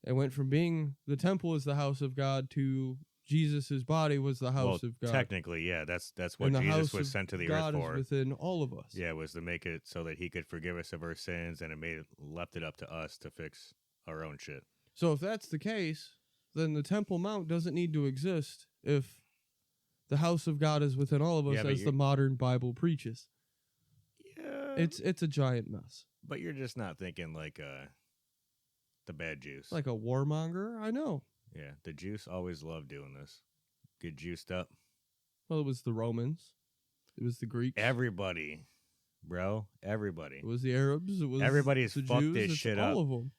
It went from being the temple is the house of God to Jesus' body was the house of God. Technically, yeah, that's what And the Jesus house was of sent to the God earth for. is within all of us. Yeah, it was to make it so that he could forgive us of our sins, and left it up to us to fix our own shit. So if that's the case, then the Temple Mount doesn't need to exist if the house of God is within all of us, as the modern Bible preaches. Yeah, It's a giant mess. but you're just not thinking like the bad Jews. Like a warmonger, I know. Yeah, the Jews always love doing this. Get juiced up. Well, it was the Romans. It was the Greeks. Everybody, bro. Everybody. It was the Arabs. It was Everybody's the fucked Jews. this It's shit all up. of them.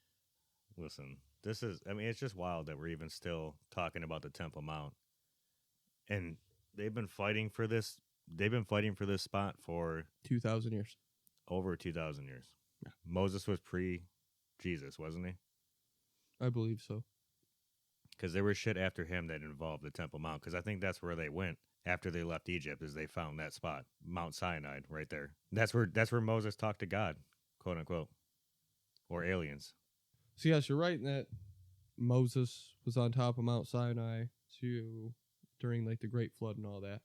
Listen, it's just wild that we're even still talking about the Temple Mount. And they've been fighting for this. They've been fighting for this spot for 2,000 years. over 2,000 years. Yeah. Moses was pre-Jesus, wasn't he? I believe so. Because there was shit after him that involved the Temple Mount. Because I think that's where they went after they left Egypt, is they found that spot, Mount Sinai, right there. That's where Moses talked to God, quote unquote, or aliens. So yes, you're right in that Moses was on top of Mount Sinai during like the Great Flood and all that,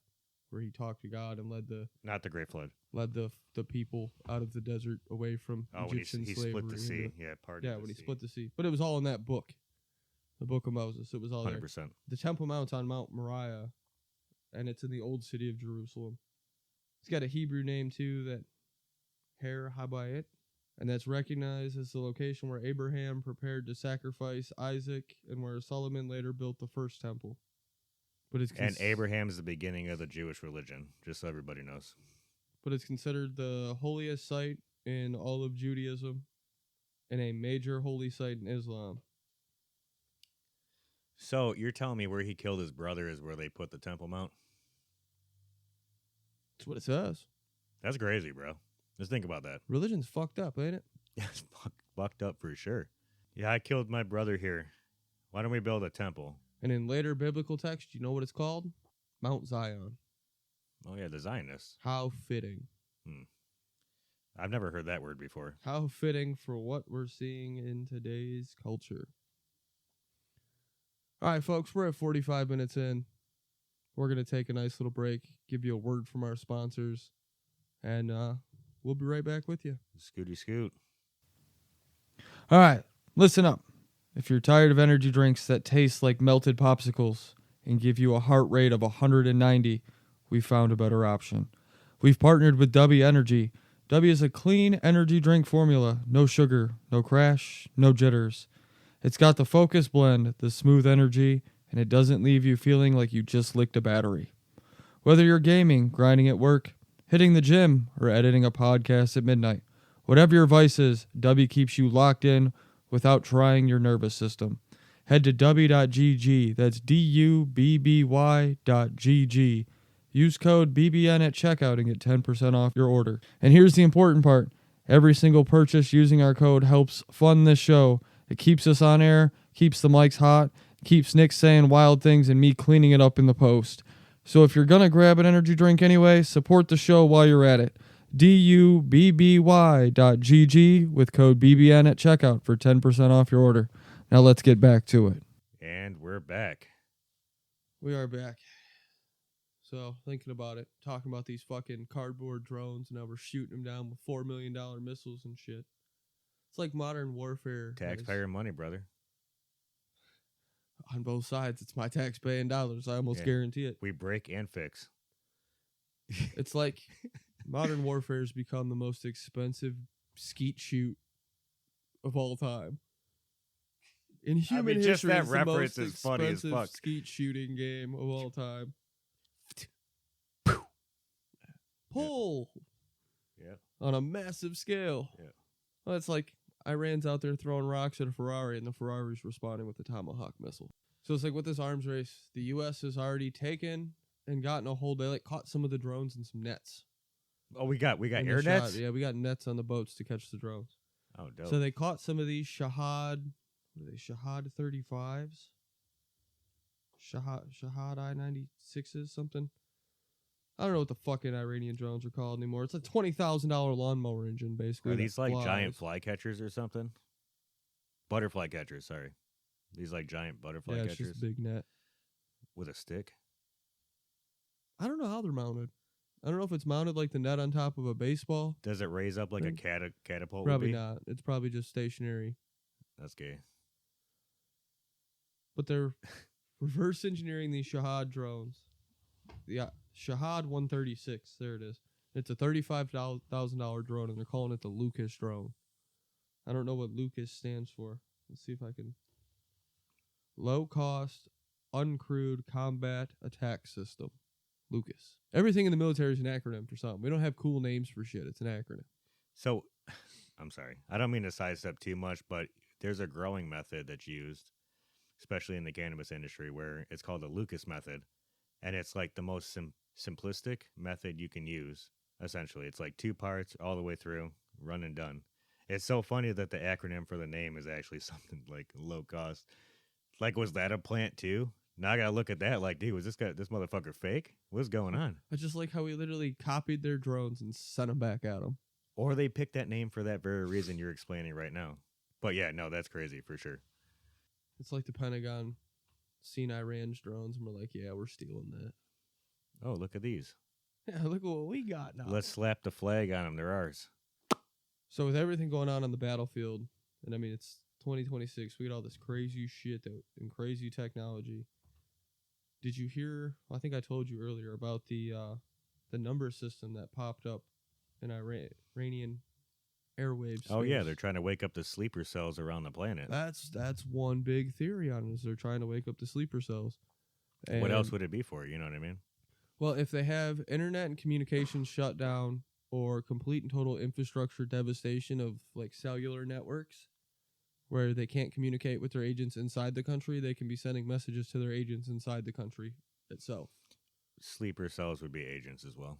where he talked to God and Not the Great Flood. led the people out of the desert away from Egyptian when he slavery. split the sea. Yeah, When he split the sea. But it was all in that book, the book of Moses. It was all 100%. there. The Temple Mount's on Mount Moriah, and it's in the old city of Jerusalem. It's got a Hebrew name too, that Har Habayit, and that's recognized as the location where Abraham prepared to sacrifice Isaac and where Solomon later built the first temple. But And Abraham is the beginning of the Jewish religion, just so everybody knows. But it's considered the holiest site in all of Judaism and a major holy site in Islam. So you're telling me where he killed his brother is where they put the Temple Mount? That's what it says. That's crazy, bro. Just think about that. Religion's fucked up, ain't it? Yeah, it's fucked up for sure. Yeah, I killed my brother here. Why don't we build a temple? And in later biblical text, you know what it's called? Mount Zion. Oh, yeah, the Zionists. How fitting. I've never heard that word before. How fitting for what we're seeing in today's culture. All right, folks, we're at 45 minutes in. We're going to take a nice little break, give you a word from our sponsors, and we'll be right back with you. Scooty scoot. All right, listen up. If you're tired of energy drinks that taste like melted popsicles and give you a heart rate of 190, we found a better option. We've partnered with W Energy. W is a clean energy drink formula. No sugar, no crash, no jitters. It's got the focus blend, the smooth energy, and it doesn't leave you feeling like you just licked a battery. Whether you're gaming, grinding at work, hitting the gym, or editing a podcast at midnight, whatever your vice is, W keeps you locked in without trying your nervous system. Head to w.gg, that's DUBBY.GG. Use code BBN at checkout and get 10% off your order. And here's the important part. Every single purchase using our code helps fund this show. It keeps us on air, keeps the mics hot, keeps Nick saying wild things and me cleaning it up in the post. So if you're going to grab an energy drink anyway, support the show while you're at it. DUBBY.GG with code BBN at checkout for 10% off your order. Now let's get back to it. And we're back. We are back. So, thinking about it, talking about these fucking cardboard drones, and now we're shooting them down with $4 million missiles and shit. It's like modern warfare. Taxpayer money, brother. On both sides, it's my tax-paying dollars. I almost guarantee it. We break and fix. It's like modern warfare has become the most expensive skeet shoot of all time. In human history, just that it's the reference most is funny as expensive fuck. skeet shooting game of all time. Pull! Yeah. On a massive scale. Yeah. Well, it's like Iran's out there throwing rocks at a Ferrari, and the Ferrari's responding with the Tomahawk missile. So it's like with this arms race, the U.S. has already taken and gotten a hold. They like caught some of the drones in some nets. Oh, we got And air they nets? shot- yeah, we got nets on the boats to catch the drones. Oh, dope. So they caught some of these Shahad 35s? Shahad I-96s, something. I don't know what the fucking Iranian drones are called anymore. It's a $20,000 lawnmower engine, basically. Are that these like flies. giant flycatchers or something? Butterfly catchers, sorry. These like giant butterfly Yeah, catchers. it's just a big net. with a stick? I don't know how they're mounted. I don't know if it's mounted like the net on top of a baseball. Does it raise up like a thing. catapult? Probably would be? not. It's probably just stationary. That's gay. But they're reverse engineering these Shahad drones. Yeah, Shahad 136. There it is. It's a $35,000 drone, and they're calling it the Lucas drone. I don't know what Lucas stands for. Let's see if I can. Low cost, uncrewed combat attack system. Lucas. Everything in the military is an acronym for something. We don't have cool names for shit. It's an acronym. So, I'm sorry. I don't mean to sidestep too much, but there's a growing method that's used, especially in the cannabis industry, where it's called the Lucas method. And it's like the most simplistic method you can use, essentially. It's like 2 parts all the way through, run and done. It's so funny that the acronym for the name is actually something like low cost. Like, was that a plant too? Now I gotta look at that like, dude, was this motherfucker fake? What's going on? I just like how we literally copied their drones and sent them back at them. Or they picked that name for that very reason you're explaining right now. But yeah, no, that's crazy for sure. It's like the Pentagon seen Iran's drones and we're like, yeah, we're stealing that. Oh, look at these. Yeah, look at what we got now. Let's slap the flag on them. They're ours. So with everything going on the battlefield, and I mean, it's 2026, we got all this crazy shit and crazy technology. Did you hear? I think I told you earlier about the number system that popped up in Iranian airwaves. Oh yeah, they're trying to wake up the sleeper cells around the planet. That's one big theory on it, is they're trying to wake up the sleeper cells. And what else would it be for? You know what I mean? Well, if they have internet and communications shut down or complete and total infrastructure devastation of like cellular networks, where they can't communicate with their agents inside the country, they can be sending messages to their agents inside the country itself. Sleeper cells would be agents as well.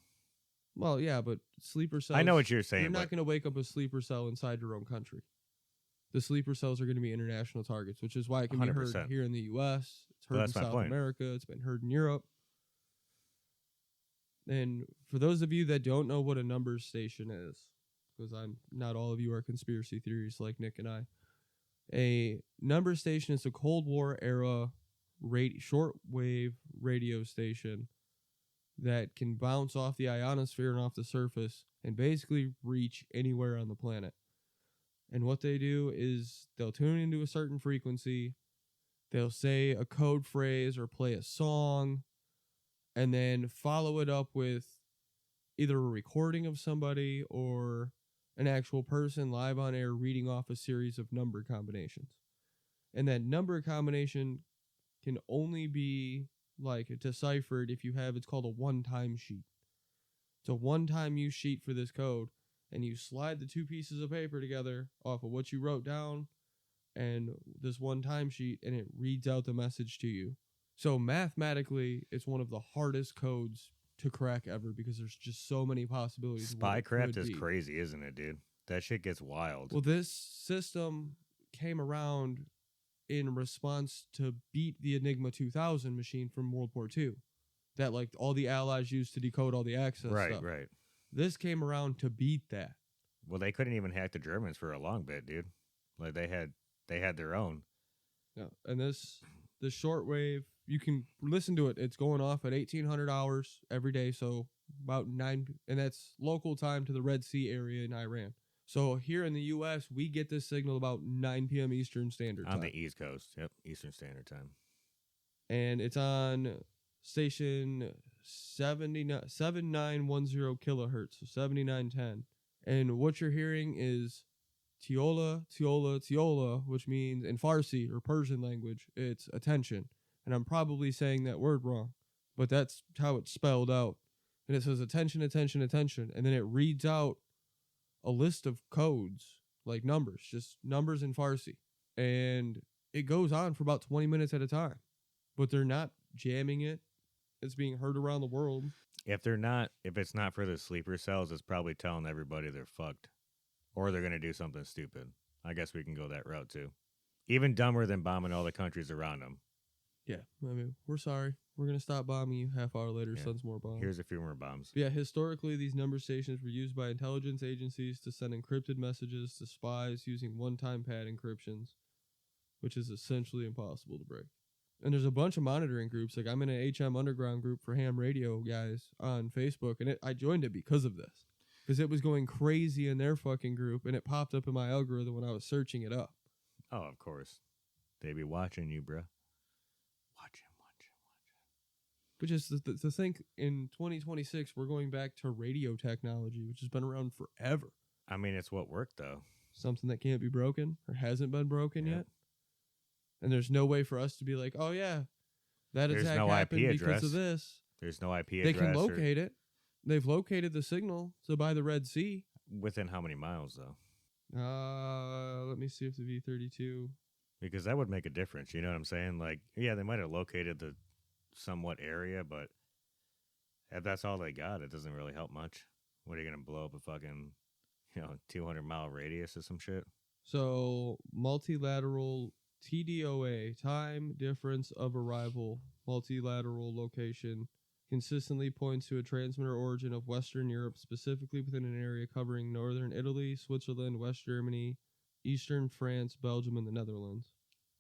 Well, yeah, but sleeper cells... I know what you're saying. You're not going to wake up a sleeper cell inside your own country. The sleeper cells are going to be international targets, which is why it can 100%. Be heard here in the U.S. It's heard in South America. It's been heard in Europe. And for those of you that don't know what a numbers station is, because not all of you are conspiracy theories like Nick and I, a number station is a Cold War era shortwave radio station that can bounce off the ionosphere and off the surface and basically reach anywhere on the planet. And what they do is they'll tune into a certain frequency, they'll say a code phrase or play a song, and then follow it up with either a recording of somebody or an actual person live on air reading off a series of number combinations. And that number combination can only be like deciphered if you have, it's called a one-time sheet. It's a one-time use sheet for this code, and you slide the 2 pieces of paper together off of what you wrote down and this one-time sheet, and it reads out the message to you. So mathematically, it's one of the hardest codes to crack ever because there's just so many possibilities. Spycraft is crazy, isn't it, dude? That shit gets wild. Well, this system came around in response to beat the Enigma 2000 machine from World War II that like all the Allies used to decode all the access stuff. Right. This came around to beat that. Well, they couldn't even hack the Germans for a long bit, dude. Like they had their own. Yeah, and this shortwave, you can listen to it. It's going off at 1800 hours every day, so about 9, and that's local time to the Red Sea area in Iran. So here in the U.S., we get this signal about 9 p.m. Eastern Standard Time. On the East Coast, yep, Eastern Standard Time. And it's on station 7910 kilohertz, so 7910. And what you're hearing is Tiola, Tiola, Tiola, which means in Farsi or Persian language, it's attention. And I'm probably saying that word wrong, but that's how it's spelled out. And it says attention, attention, attention. And then it reads out a list of codes, like numbers, just numbers in Farsi. And it goes on for about 20 minutes at a time. But they're not jamming it. It's being heard around the world. If it's not for the sleeper cells, it's probably telling everybody they're fucked. Or they're going to do something stupid. I guess we can go that route too. Even dumber than bombing all the countries around them. Yeah, I mean, we're sorry. We're going to stop bombing you. Half hour later, sends more bombs. Here's a few more bombs. But yeah, historically, these number stations were used by intelligence agencies to send encrypted messages to spies using one-time pad encryptions, which is essentially impossible to break. And there's a bunch of monitoring groups. Like I'm in an HM Underground group for ham radio guys on Facebook, and I joined it because of this. Because it was going crazy in their fucking group, and it popped up in my algorithm when I was searching it up. Oh, of course. They be watching you, bruh. Watching. But just to think in 2026, we're going back to radio technology, which has been around forever. I mean, it's what worked, though. Something that can't be broken or hasn't been broken yet. And there's no way for us to be like, oh, yeah, that attack happened because of this. There's no IP address. They can locate it. They've located the signal. So by the Red Sea. Within how many miles, though? Let me see if the V-32. Because that would make a difference. You know what I'm saying? Like, yeah, they might have located the somewhat area, but if that's all they got, it doesn't really help much. What are you going to blow up a fucking, 200-mile radius or some shit? So, multilateral TDOA, time difference of arrival, multilateral location, consistently points to a transmitter origin of Western Europe, specifically within an area covering northern Italy, Switzerland, West Germany, eastern France, Belgium, and the Netherlands.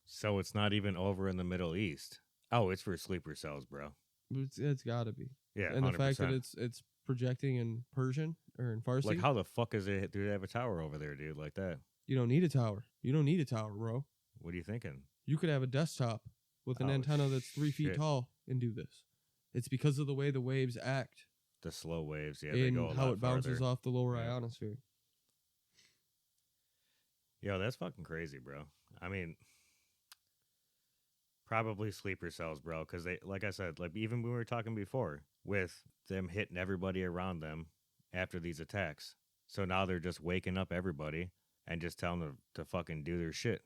So it's not even over in the Middle East. Oh, it's for sleeper cells, bro. It's got to be. Yeah, and 100%. the fact that it's projecting in Persian or in Farsi. Like, how the fuck is it? Do they have a tower over there, dude? Like that? You don't need a tower. You don't need a tower, bro. What are you thinking? You could have a desktop with an antenna that's 3 feet tall and do this. It's because of the way the waves act. The slow waves, yeah. They go a lot how it bounces farther. off the lower ionosphere. Yo, that's fucking crazy, bro. I mean, probably sleeper cells, bro, because they, like I said, like even when we were talking before, with them hitting everybody around them after these attacks. So now they're just waking up everybody and just telling them to fucking do their shit.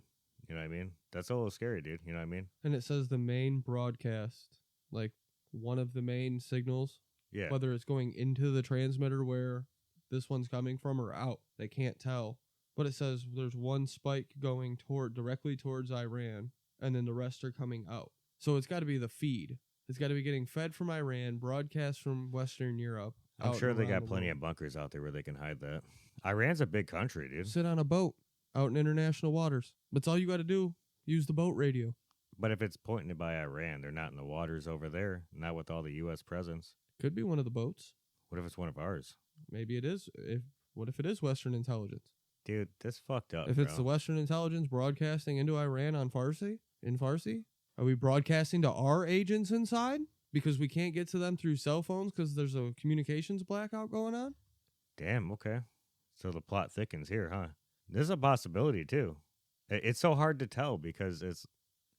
You know what I mean? That's a little scary, dude. You know what I mean? And it says the main broadcast, like one of the main signals, whether it's going into the transmitter where this one's coming from or out, they can't tell. But it says there's one spike going directly towards Iran, and then the rest are coming out. So it's got to be the feed. It's got to be getting fed from Iran, broadcast from Western Europe. I'm sure they got plenty of bunkers out there where they can hide that. Iran's a big country, dude. Sit on a boat out in international waters. That's all you got to do. Use the boat radio. But if it's pointed by Iran, they're not in the waters over there, not with all the U.S. presence. Could be one of the boats. What if it's one of ours? Maybe it is. What if it is Western intelligence? Dude, that's fucked up, If it's the Western intelligence broadcasting into Iran on Farsi, are we broadcasting to our agents inside? Because we can't get to them through cell phones because there's a communications blackout going on? Damn, okay. So the plot thickens here, huh? There's a possibility, too. It's so hard to tell because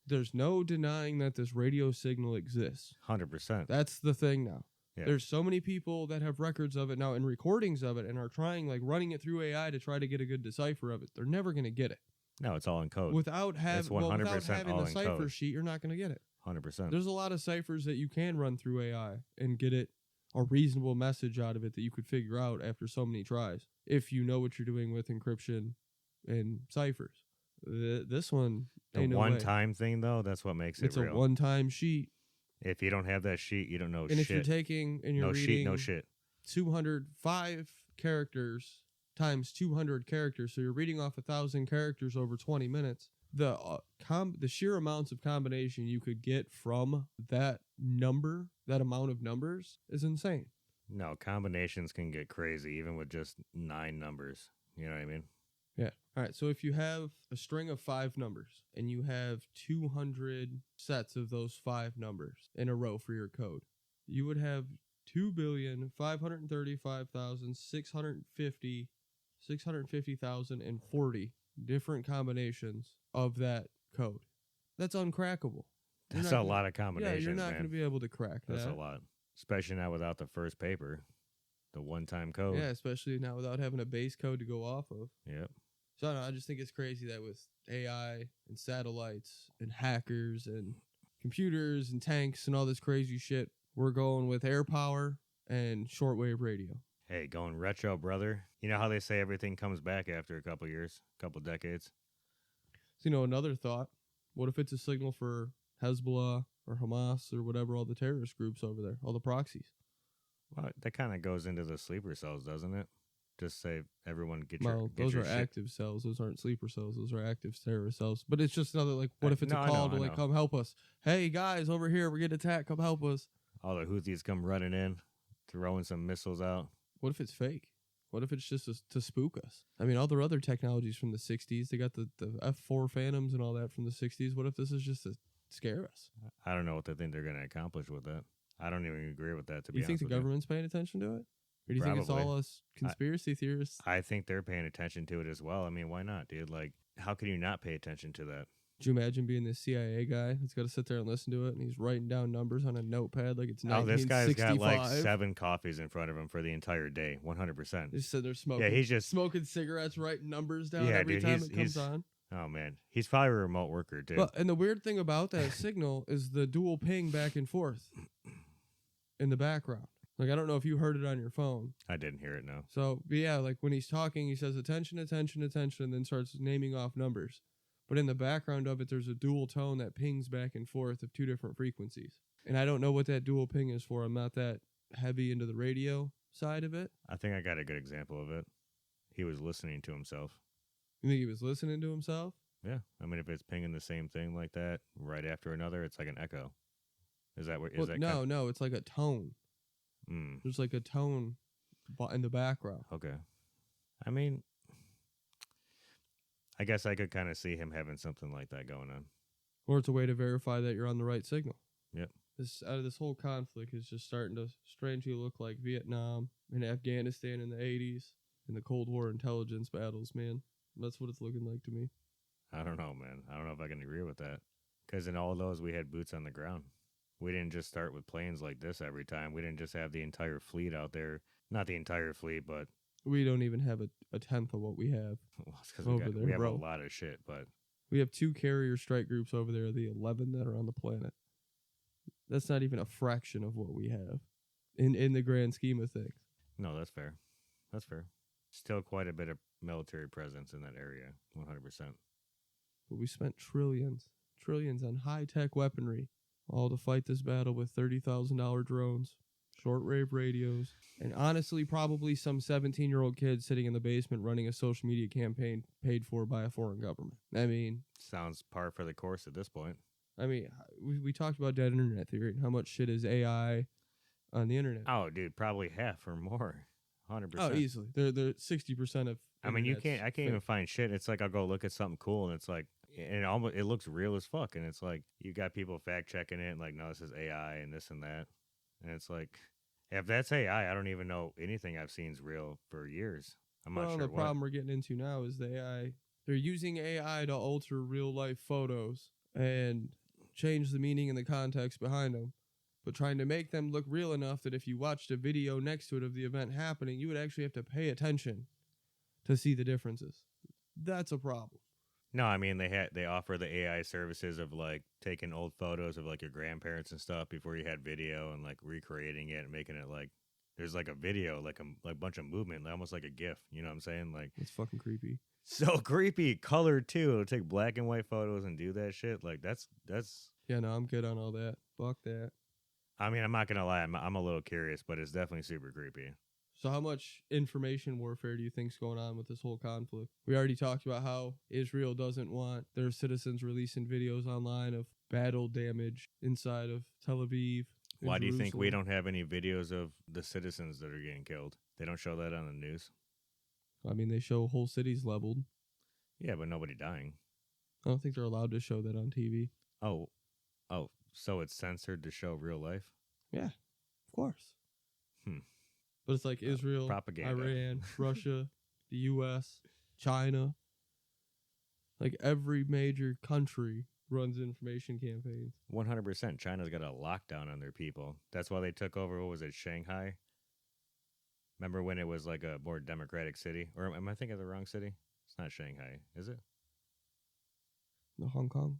there's no denying that this radio signal exists. 100%. That's the thing now. Yeah. There's so many people that have records of it now and recordings of it and are trying, like, running it through AI to try to get a good decipher of it. They're never going to get it. No, it's all in code. Without having all the in cipher code. sheet, you're not going to get it. 100%. There's a lot of ciphers that you can run through AI and get it a reasonable message out of it that you could figure out after so many tries if you know what you're doing with encryption and ciphers. This one, the one-time thing, though, that's what makes it real. It's a one-time sheet. If you don't have that sheet, you don't know shit. And if you're taking and you're reading sheet, no shit. 205 characters times 200 characters, so you're reading off 1,000 characters over 20 minutes, the sheer amounts of combination you could get from that amount of numbers is insane. No, combinations can get crazy, even with just 9 numbers. You know what I mean? Yeah. All right. So if you have a string of 5 numbers and you have 200 sets of those 5 numbers in a row for your code, you would have 650,040 different combinations of that code. That's uncrackable. That's a lot of combinations. Yeah, you're not going to be able to crack that. That's a lot. Especially now without the first paper, the one-time code. Yeah, especially now without having a base code to go off of. Yep. So I just think it's crazy that with AI and satellites and hackers and computers and tanks and all this crazy shit, we're going with air power and shortwave radio. Hey, going retro, brother. You know how they say everything comes back after a couple years, a couple decades? So, another thought. What if it's a signal for Hezbollah or Hamas or whatever, all the terrorist groups over there, all the proxies? Well, that kind of goes into the sleeper cells, doesn't it? Just say everyone get Well, your those are shit. active cells. Those aren't sleeper cells. Those are active terrorist cells. But it's just another, like, what if it's No, a I know, call to, I like, know. come help us? Hey, guys, over here, we're getting attacked. Come help us. All the Houthis come running in, throwing some missiles out. What if it's fake? What if it's just to spook us? I mean, all their other technologies from the 60s, they got the F-4 Phantoms and all that from the 60s. What if this is just to scare us? I don't know what they think they're going to accomplish with that. I don't even agree with that, to be You think honest the with you. government's paying attention to it? Or do you think it's Probably. all us conspiracy theorists? I think they're paying attention to it as well. I mean, why not, dude? Like, how can you not pay attention to that? Could you imagine being the CIA guy that's got to sit there and listen to it, and he's writing down numbers on a notepad like it's 1965? Oh, this guy's got like 7 coffees in front of him for the entire day, 100%. He's sitting there smoking. Yeah, he's just smoking cigarettes, writing numbers down Yeah, every dude, time it comes on. Oh man, he's probably a remote worker too. Well, and the weird thing about that signal is the dual ping back and forth in the background. Like, I don't know if you heard it on your phone. I didn't hear it, no. So, but yeah, like when he's talking, he says attention, attention, attention, and then starts naming off numbers. But in the background of it, there's a dual tone that pings back and forth of 2 different frequencies. And I don't know what that dual ping is for. I'm not that heavy into the radio side of it. I think I got a good example of it. He was listening to himself. You think he was listening to himself? Yeah, I mean, if it's pinging the same thing like that right after another, it's like an echo. Is that what? Is Well, that no, it's like a tone. There's like a tone in the background. Okay. I mean, I guess I could kind of see him having something like that going on. Or it's a way to verify that you're on the right signal. Yep. This whole conflict is just starting to strangely look like Vietnam and Afghanistan in the 80s and the Cold War intelligence battles, man. That's what it's looking like to me. I don't know, man. I don't know if I can agree with that. Because in all those, we had boots on the ground. We didn't just start with planes like this every time. We didn't just have the entire fleet out there. Not the entire fleet, but... We don't even have a tenth of what we have. Well, it's because we have a lot of shit, but... We have 2 carrier strike groups over there, the 11 that are on the planet. That's not even a fraction of what we have in the grand scheme of things. No, that's fair. That's fair. Still quite a bit of military presence in that area, 100%. But we spent trillions on high-tech weaponry, all to fight this battle with $30,000 drones, shortwave radios, and honestly, probably some 17-year-old kid sitting in the basement running a social media campaign paid for by a foreign government. I mean... Sounds par for the course at this point. I mean, we talked about dead internet theory and how much shit is AI on the internet. Oh, dude, probably half or more. 100%. Oh, easily. They're 60% of... I mean, I can't even find shit. It's like I'll go look at something cool and it's like... And it looks real as fuck. And it's like, you got people fact checking it and like, no, this is AI and this and that. And it's like, if that's AI, I don't even know anything I've seen is real for years. I'm not sure the problem we're getting into now is the AI. They're using AI to alter real life photos and change the meaning and the context behind them, but trying to make them look real enough that if you watched a video next to it of the event happening, you would actually have to pay attention to see the differences. That's a problem. No, I mean they offer the AI services of like taking old photos of like your grandparents and stuff before you had video and like recreating it and making it like there's like a video, like a bunch of movement, almost like a GIF. You know what I'm saying? Like it's fucking creepy. So creepy, colored too. It'll take black and white photos and do that shit. Like that's. Yeah, no, I'm good on all that. Fuck that. I mean, I'm not gonna lie. I'm a little curious, but it's definitely super creepy. So how much information warfare do you think's going on with this whole conflict? We already talked about how Israel doesn't want their citizens releasing videos online of battle damage inside of Tel Aviv. Why do you think we don't have any videos of the citizens that are getting killed? They don't show that on the news. I mean, they show whole cities leveled. Yeah, but nobody dying. I don't think they're allowed to show that on TV. Oh, so it's censored to show real life? Yeah, of course. But it's like Israel, propaganda. Iran, Russia, the U.S., China. Like every major country runs information campaigns. 100%. China's got a lockdown on their people. That's why they took over, what was it, Shanghai? Remember when it was like a more democratic city? Or am I thinking of the wrong city? It's not Shanghai, is it? No, Hong Kong.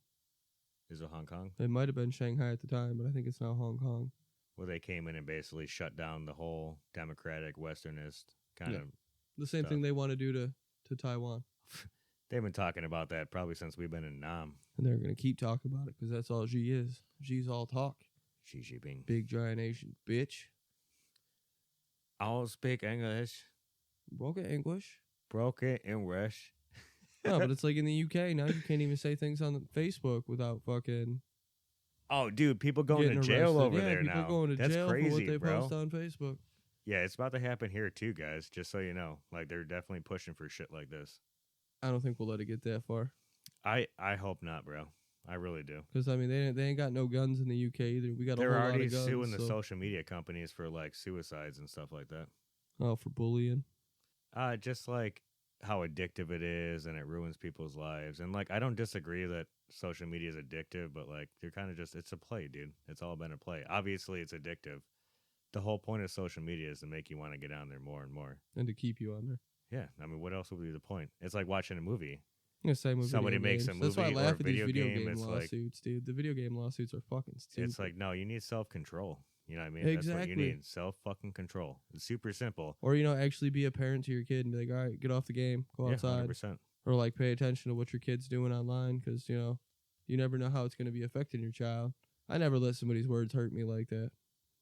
Is it Hong Kong? It might have been Shanghai at the time, but I think it's now Hong Kong. Well, they came in and basically shut down the whole democratic, westernist kind of the same stuff. thing they want to do to Taiwan. They've been talking about that probably since we've been in Nam. And they're going to keep talking about it because that's all Xi is. Xi's all talk. Xi Jinping. Big giant Asian bitch. I'll speak English. broken English. Broken English. No, but it's like in the UK now, you can't even say things on Facebook without fucking Oh, dude, people going to getting jail arrested. over Yeah, there people now. going to That's jail crazy, for what they bro. post on Facebook. Yeah, it's about to happen here too, guys. Just so you know, like they're definitely pushing for shit like this. I don't think we'll let it get that far. I hope not, bro. I really do. Because I mean, they ain't got no guns in the UK either. We got a They're whole lot already of guns. suing the so- social media companies for like suicides and stuff like that. Oh, for bullying. Just like how addictive it is and it ruins people's lives. And like I don't disagree that social media is addictive, but like they're kind of just it's a play, dude. It's all been a play. Obviously it's addictive. The whole point of social media is to make you want to get on there more and more. And to keep you on there. Yeah. I mean, what else would be the point? It's like watching a movie. Yeah, same with Somebody video makes a games. That's why I movie or laugh a at these video video game, game it's like- lawsuits, dude. The video game lawsuits are fucking stupid. It's like, no, you need self-control. You know what I mean? That's what you Exactly. need. Self-fucking-control. It's super simple. Or, actually be a parent to your kid and be like, all right, get off the game, go Yeah, outside. 100%. Or, like, pay attention to what your kid's doing online because, you never know how it's going to be affecting your child. I never let somebody's words hurt me like that.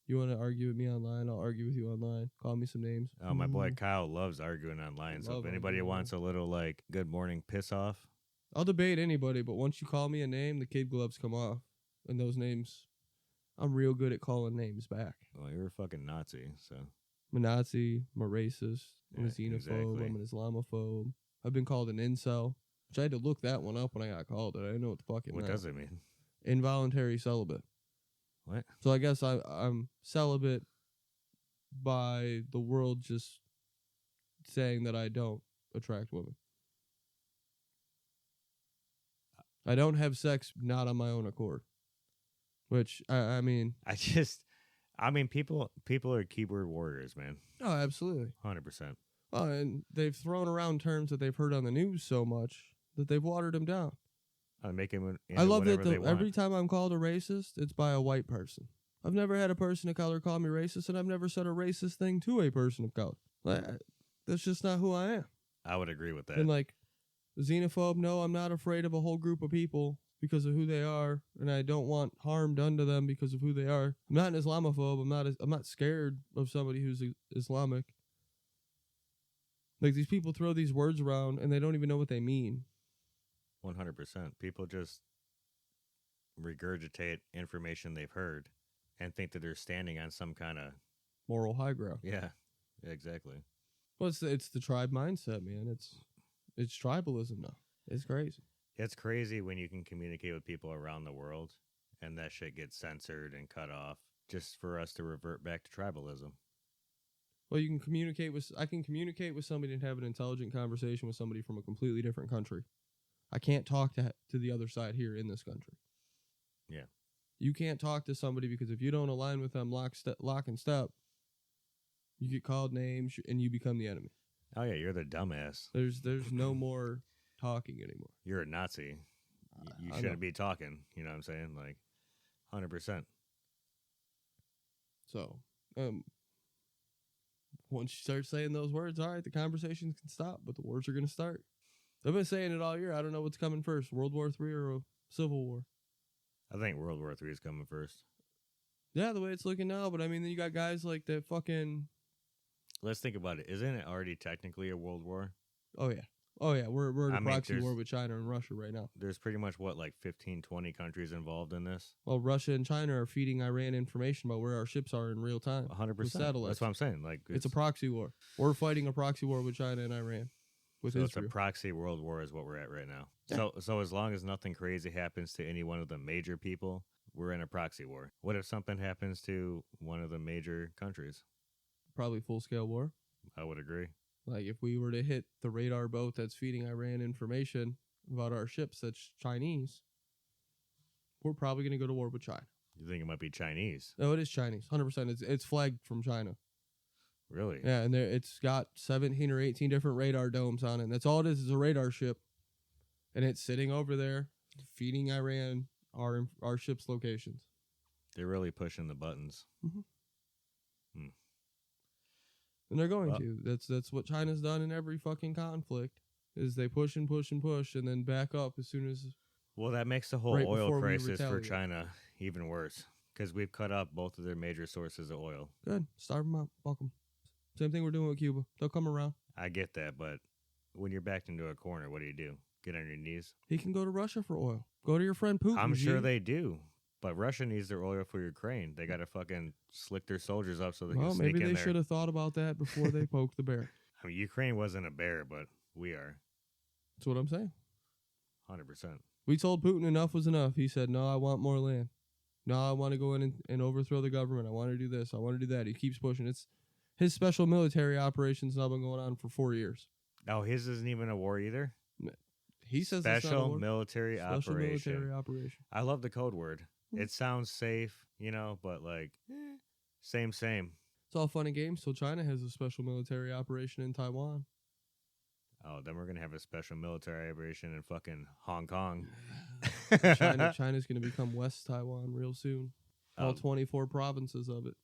You want to argue with me online? I'll argue with you online. Call me some names. Oh, my boy Kyle loves arguing online. So Love if anybody arguing wants a little, like, good morning piss off, I'll debate anybody, but once you call me a name, the kid gloves come off. And those names, I'm real good at calling names back. well, you're a fucking Nazi. So I'm a Nazi, I'm a racist, I'm a Yeah, xenophobe, exactly. I'm an Islamophobe. I've been called an incel, which I had to look that one up when I got called it. I didn't know what the fuck it what meant. does it mean? Involuntary celibate. What? So I guess I'm celibate by the world just saying that I don't attract women. I don't have sex not on my own accord. Which, I mean... people are keyboard warriors, man. Oh, absolutely. 100%. Oh, and they've thrown around terms that they've heard on the news so much that they've watered them down. Make him I love that whatever they want. every time I'm called a racist, it's by a white person. I've never had a person of color call me racist, and I've never said a racist thing to a person of color. That's just not who I am. I would agree with that. And like, xenophobe, no, I'm not afraid of a whole group of people because of who they are, and I don't want harm done to them because of who they are. I'm not an Islamophobe. I'm not scared of somebody who's Islamic. Like, these people throw these words around, and they don't even know what they mean. 100%. People just regurgitate information they've heard and think that they're standing on some kind of Moral high ground. yeah, exactly. Well, it's the tribe mindset, man. It's tribalism now. It's crazy. It's crazy when you can communicate with people around the world and that shit gets censored and cut off just for us to revert back to tribalism. Well, I can communicate with somebody and have an intelligent conversation with somebody from a completely different country. I can't talk to the other side here in this country. Yeah. You can't talk to somebody because if you don't align with them lock and step, you get called names and you become the enemy. Oh yeah, you're the dumbass. There's no more talking anymore. You're a Nazi. You I shouldn't know. be talking. You know what I'm saying? Like, 100%. So, once you start saying those words, all right, the conversations can stop, but the wars are going to start. I've been saying it all year. I don't know what's coming first, World War III or a Civil War. I think World War III is coming first. Yeah, the way it's looking now, but I mean, then you got guys like that fucking... Let's think about it. Isn't it already technically a world war? Oh, yeah. We're in I a mean, proxy there's- war with China and Russia right now. There's pretty much, like 15, 20 countries involved in this? Well, Russia and China are feeding Iran information about where our ships are in real time. 100%. With satellites. That's what I'm saying. Like, It's a proxy war. We're fighting a proxy war with China and Iran. With so it's Israel. a proxy world war is what we're at right now. Yeah. So as long as nothing crazy happens to any one of the major people, we're in a proxy war. What if something happens to one of the major countries? Probably full-scale war. I would agree. Like, if we were to hit the radar boat that's feeding Iran information about our ships that's Chinese, we're probably going to go to war with China. You think it might be Chinese? No, it is Chinese. 100%. It's flagged from China. Really? Yeah, and it's got 17 or 18 different radar domes on it. And that's all it is a radar ship. And it's sitting over there feeding Iran our ship's locations. They're really pushing the buttons. And they're going Well- to. That's what China's done in every fucking conflict, is they push and push and push and then back up as soon as... Well, that makes the whole Right oil before we crisis for retaliate. China even worse because we've cut off both of their major sources of oil. Good. Starve them out. Fuck them. Same thing we're doing with Cuba. They'll come around. I get that, but when you're backed into a corner, what do? Get on your knees? He can go to Russia for oil. Go to your friend Putin. I'm sure they do. But Russia needs their oil for Ukraine. They got to fucking slick their soldiers up so they can sneak in there. Maybe they should have thought about that before they poked the bear. I mean, Ukraine wasn't a bear, but we are. That's what I'm saying. 100%. We told Putin enough was enough. He said, no, I want more land. No, I want to go in and overthrow the government. I want to do this. I want to do that. He keeps pushing. It's his special military operation's now been going on for 4 years. Oh, his isn't even a war either? He says it's not a war. Military Special operation. military operation. I love the code word. It sounds safe, but like, same. It's all fun and games till China has a special military operation in Taiwan. Oh, then we're going to have a special military operation in fucking Hong Kong. China's going to become West Taiwan real soon. All 24 provinces of it.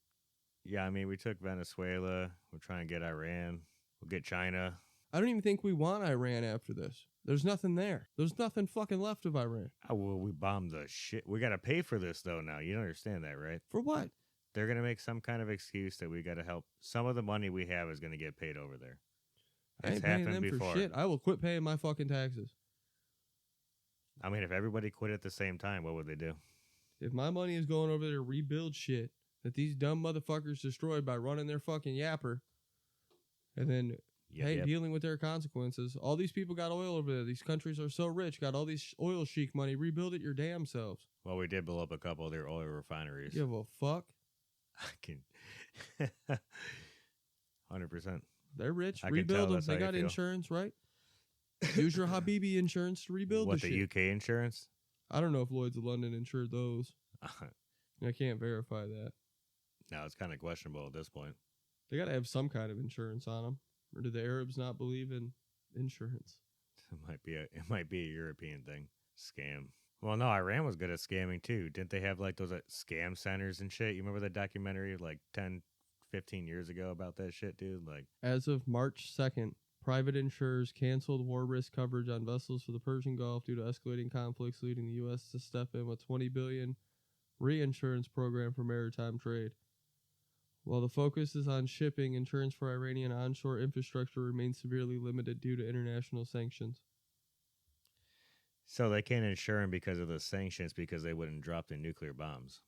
Yeah, I mean, we took Venezuela. We're trying to get Iran. We'll get China. I don't even think we want Iran after this. There's nothing there. There's nothing fucking left of Iran. Oh, well, we bombed the shit. We got to pay for this, though, now. You don't understand that, right? For what? They're going to make some kind of excuse that we got to help. Some of the money we have is going to get paid over there. I ain't paying them for shit. I will quit paying my fucking taxes. I mean, if everybody quit at the same time, what would they do? If my money is going over there to rebuild shit that these dumb motherfuckers destroyed by running their fucking yapper and then dealing with their consequences. All these people got oil over there. These countries are so rich, got all these oil chic money. Rebuild it your damn selves. Well, we did blow up a couple of their oil refineries. Give a fuck. I can 100%. They're rich. Rebuild them. They got insurance, right? Use your Habibi insurance to rebuild the shit. What, the UK insurance? I don't know if Lloyd's of London insured those. I can't verify that. No, it's kind of questionable at this point. They got to have some kind of insurance on them. Or do the Arabs not believe in insurance? It might be a European thing. Scam. Well, no, Iran was good at scamming too. Didn't they have like those scam centers and shit? You remember that documentary like 10, 15 years ago about that shit, dude? Like, as of March 2nd, private insurers canceled war risk coverage on vessels for the Persian Gulf due to escalating conflicts, leading the U.S. to step in with $20 billion reinsurance program for maritime trade. While the focus is on shipping, insurance for Iranian onshore infrastructure remains severely limited due to international sanctions. So they can't insure them because of the sanctions because they wouldn't drop the nuclear bombs.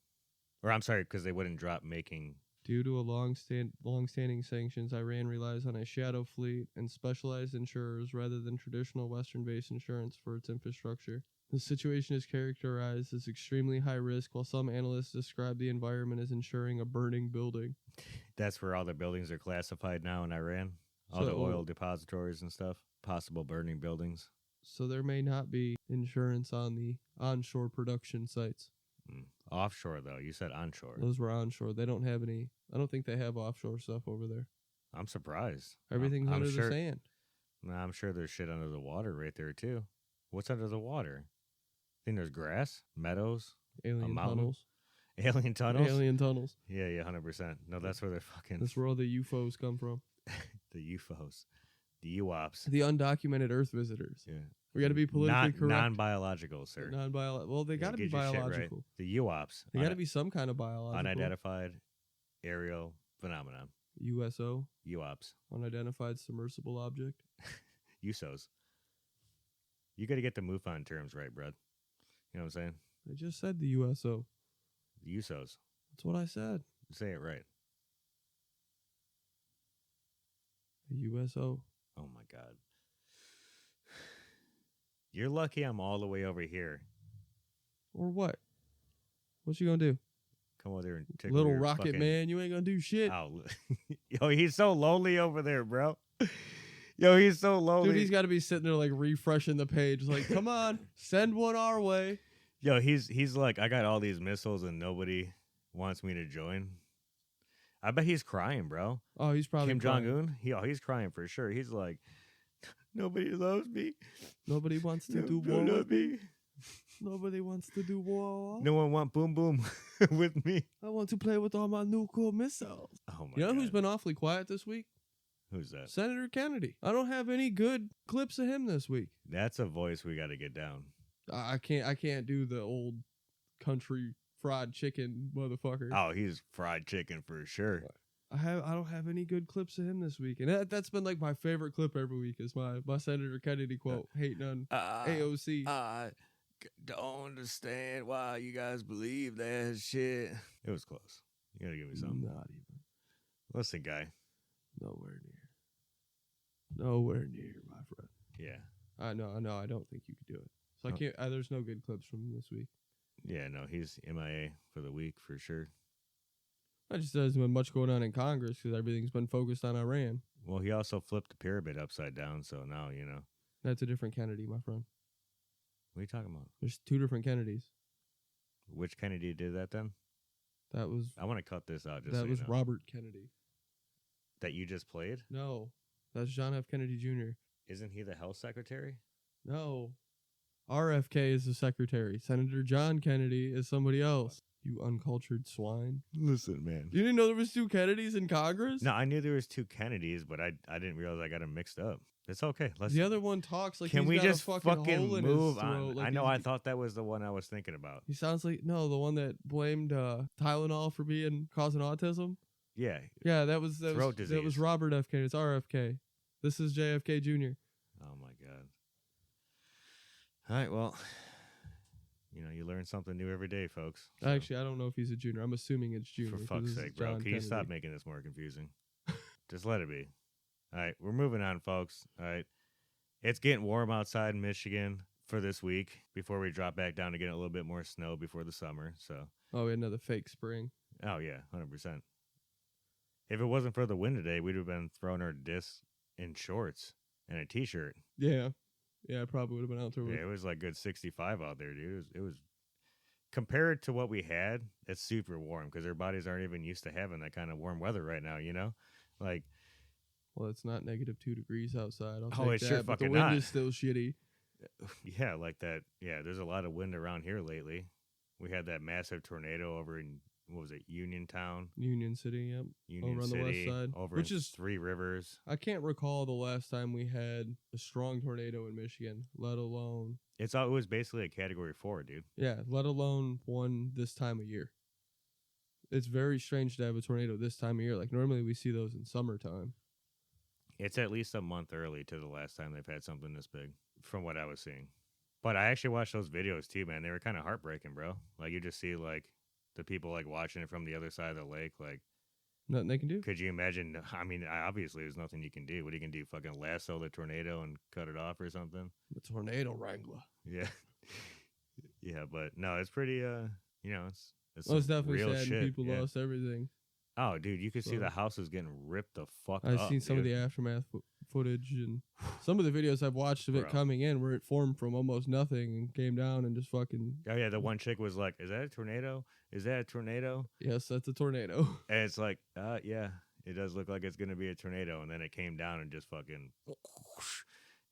Or I'm sorry, because they wouldn't drop making... Due to a long-standing sanctions, Iran relies on a shadow fleet and specialized insurers rather than traditional Western-based insurance for its infrastructure. The situation is characterized as extremely high risk, while some analysts describe the environment as insuring a burning building. That's where all the buildings are classified now in Iran? All the oil depositories and stuff? Possible burning buildings? So there may not be insurance on the onshore production sites. Offshore, though. You said onshore. Those were onshore. They don't have any... I don't think they have offshore stuff over there. I'm surprised. Everything's under the sand. No, I'm sure there's shit under the water right there, too. What's under the water? I think there's grass, meadows, alien tunnels. Alien tunnels? Alien tunnels. Yeah, 100%. No, that's where they're fucking... That's where all the UFOs come from. The UFOs. The UOPs. The undocumented Earth visitors. Yeah. We got to be politically correct. Non-biological, sir. Non-biological. Well, they got to be biological. Right. The UOPs. They got to be some kind of biological. Unidentified aerial phenomenon. USO. UOPs. Unidentified submersible object. USOs. You got to get the MUFON terms right, bro. You know what I'm saying? I just said the USO. The USOs. That's what I said. Say it right. The USO. Oh, my God. You're lucky I'm all the way over here. Or what? What you gonna do? Come over there and tickle Little your rocket fucking... man, you ain't gonna do shit. Oh. Yo, he's so lonely over there, bro. Yo, he's so lonely. Dude, he's got to be sitting there like refreshing the page. Like, come on, send one our way. Yo, he's like, I got all these missiles and nobody wants me to join. I bet he's crying, bro. Oh, he's probably Kim Jong-un? He's crying for sure. He's like, nobody loves me. Nobody wants to do war with me. Nobody wants to do war. No one want boom boom with me. I want to play with all my nuclear missiles. Oh my You know God. who's been awfully quiet this week? Who's that? Senator Kennedy. I don't have any good clips of him this week. That's a voice we got to get down. I can't do the old country fried chicken motherfucker. Oh, he's fried chicken for sure. I don't have any good clips of him this week, and that's been like my favorite clip every week is my Senator Kennedy quote hating on AOC. I don't understand why you guys believe that shit. It was close. You gotta give me something. Not even. Listen, guy. Nowhere near, my friend. Yeah. I know. I don't think you could do it. So I can't. There's no good clips from him this week. Yeah, no, he's MIA for the week for sure. I just there hasn't been much going on in Congress because everything's been focused on Iran. Well, he also flipped the pyramid upside down, so now, That's a different Kennedy, my friend. What are you talking about? There's two different Kennedys. Which Kennedy did that then? That was I want to cut this out just that so was you know. Robert Kennedy. That you just played? No, that's John F. Kennedy Jr. Isn't he the health secretary? No, RFK is the secretary. Senator John Kennedy is somebody else. You uncultured swine. Listen, man. You didn't know there was two Kennedys in Congress? No, I knew there was two Kennedys, but I didn't realize I got them mixed up. It's okay. The other one talks like can he's we got just a fucking hole in move his throat. on? Like I know. I thought that was the one I was thinking about. He sounds like the one that blamed Tylenol for causing autism. Yeah. Yeah, that was disease. Robert F. Kennedy. It's RFK. This is JFK Jr. Oh my God. All right. Well, you learn something new every day, folks. So, Actually, I don't know if he's a junior. I'm assuming it's junior. for fuck's sake, bro, can you stop making this more confusing? Just let it be. All right, we're moving on, folks. All right, it's getting warm outside in Michigan for this week before we drop back down to get a little bit more snow before the summer. So. Oh, we had another fake spring. Oh yeah, 100%. If it wasn't for the wind today, we'd have been throwing our discs in shorts and a t-shirt. Yeah. Yeah, I probably would have been out there. Yeah, it was like good 65 out there, dude. It was compared to what we had, it's super warm because our bodies aren't even used to having that kind of warm weather right now, Like, well, it's not -2 degrees outside. I'll oh, take it's that, sure but fucking the wind not. is still shitty. Yeah, like that. Yeah, there's a lot of wind around here lately. We had that massive tornado over in, what was it, Uniontown? Union City, yep. Union over on City, the west side. over which in is Three Rivers. I can't recall the last time we had a strong tornado in Michigan, let alone. It was basically a Category 4, dude. Yeah, let alone one this time of year. It's very strange to have a tornado this time of year. Like, normally we see those in summertime. It's at least a month early to the last time they've had something this big, from what I was seeing. But I actually watched those videos too, man. They were kind of heartbreaking, bro. Like, you just see, like, the people, like, watching it from the other side of the lake. Like, nothing they can do. could you imagine? I mean, obviously there's nothing you can do. What are you can do? Fucking lasso the tornado and cut it off or something? The tornado wrangler. Yeah. Yeah, but no, it's pretty, it's definitely real sad. shit. And people Yeah. lost everything. Oh, dude, you could see So- the houses getting ripped the fuck up. I've seen some of the aftermath footage, and some of the videos I've watched of it Bro. coming in where it formed from almost nothing and came down and just fucking. Oh, yeah, the one chick was like, is that a tornado? Is that a tornado? Yes, that's a tornado. And it's like, yeah, it does look like it's going to be a tornado. And then it came down and just fucking,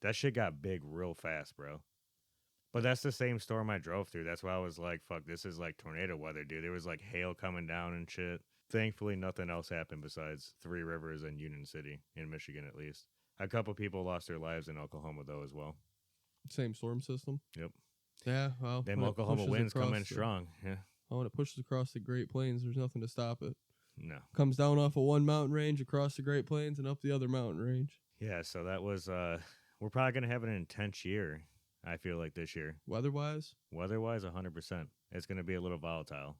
that shit got big real fast, bro. But that's the same storm I drove through. That's why I was like, fuck, this is like tornado weather, dude. There was like hail coming down and shit. Thankfully, nothing else happened besides Three Rivers and Union City, in Michigan at least. A couple people lost their lives in Oklahoma, though, as well. Same storm system. Yep. Yeah, well. Them when it Oklahoma pushes winds come in across strong. Yeah. When it pushes across the Great Plains, there's nothing to stop it. No. Comes down off of one mountain range, across the Great Plains, and up the other mountain range. Yeah, so that was, we're probably going to have an intense year, I feel like, this year. Weather-wise? Weather-wise, 100%. It's going to be a little volatile.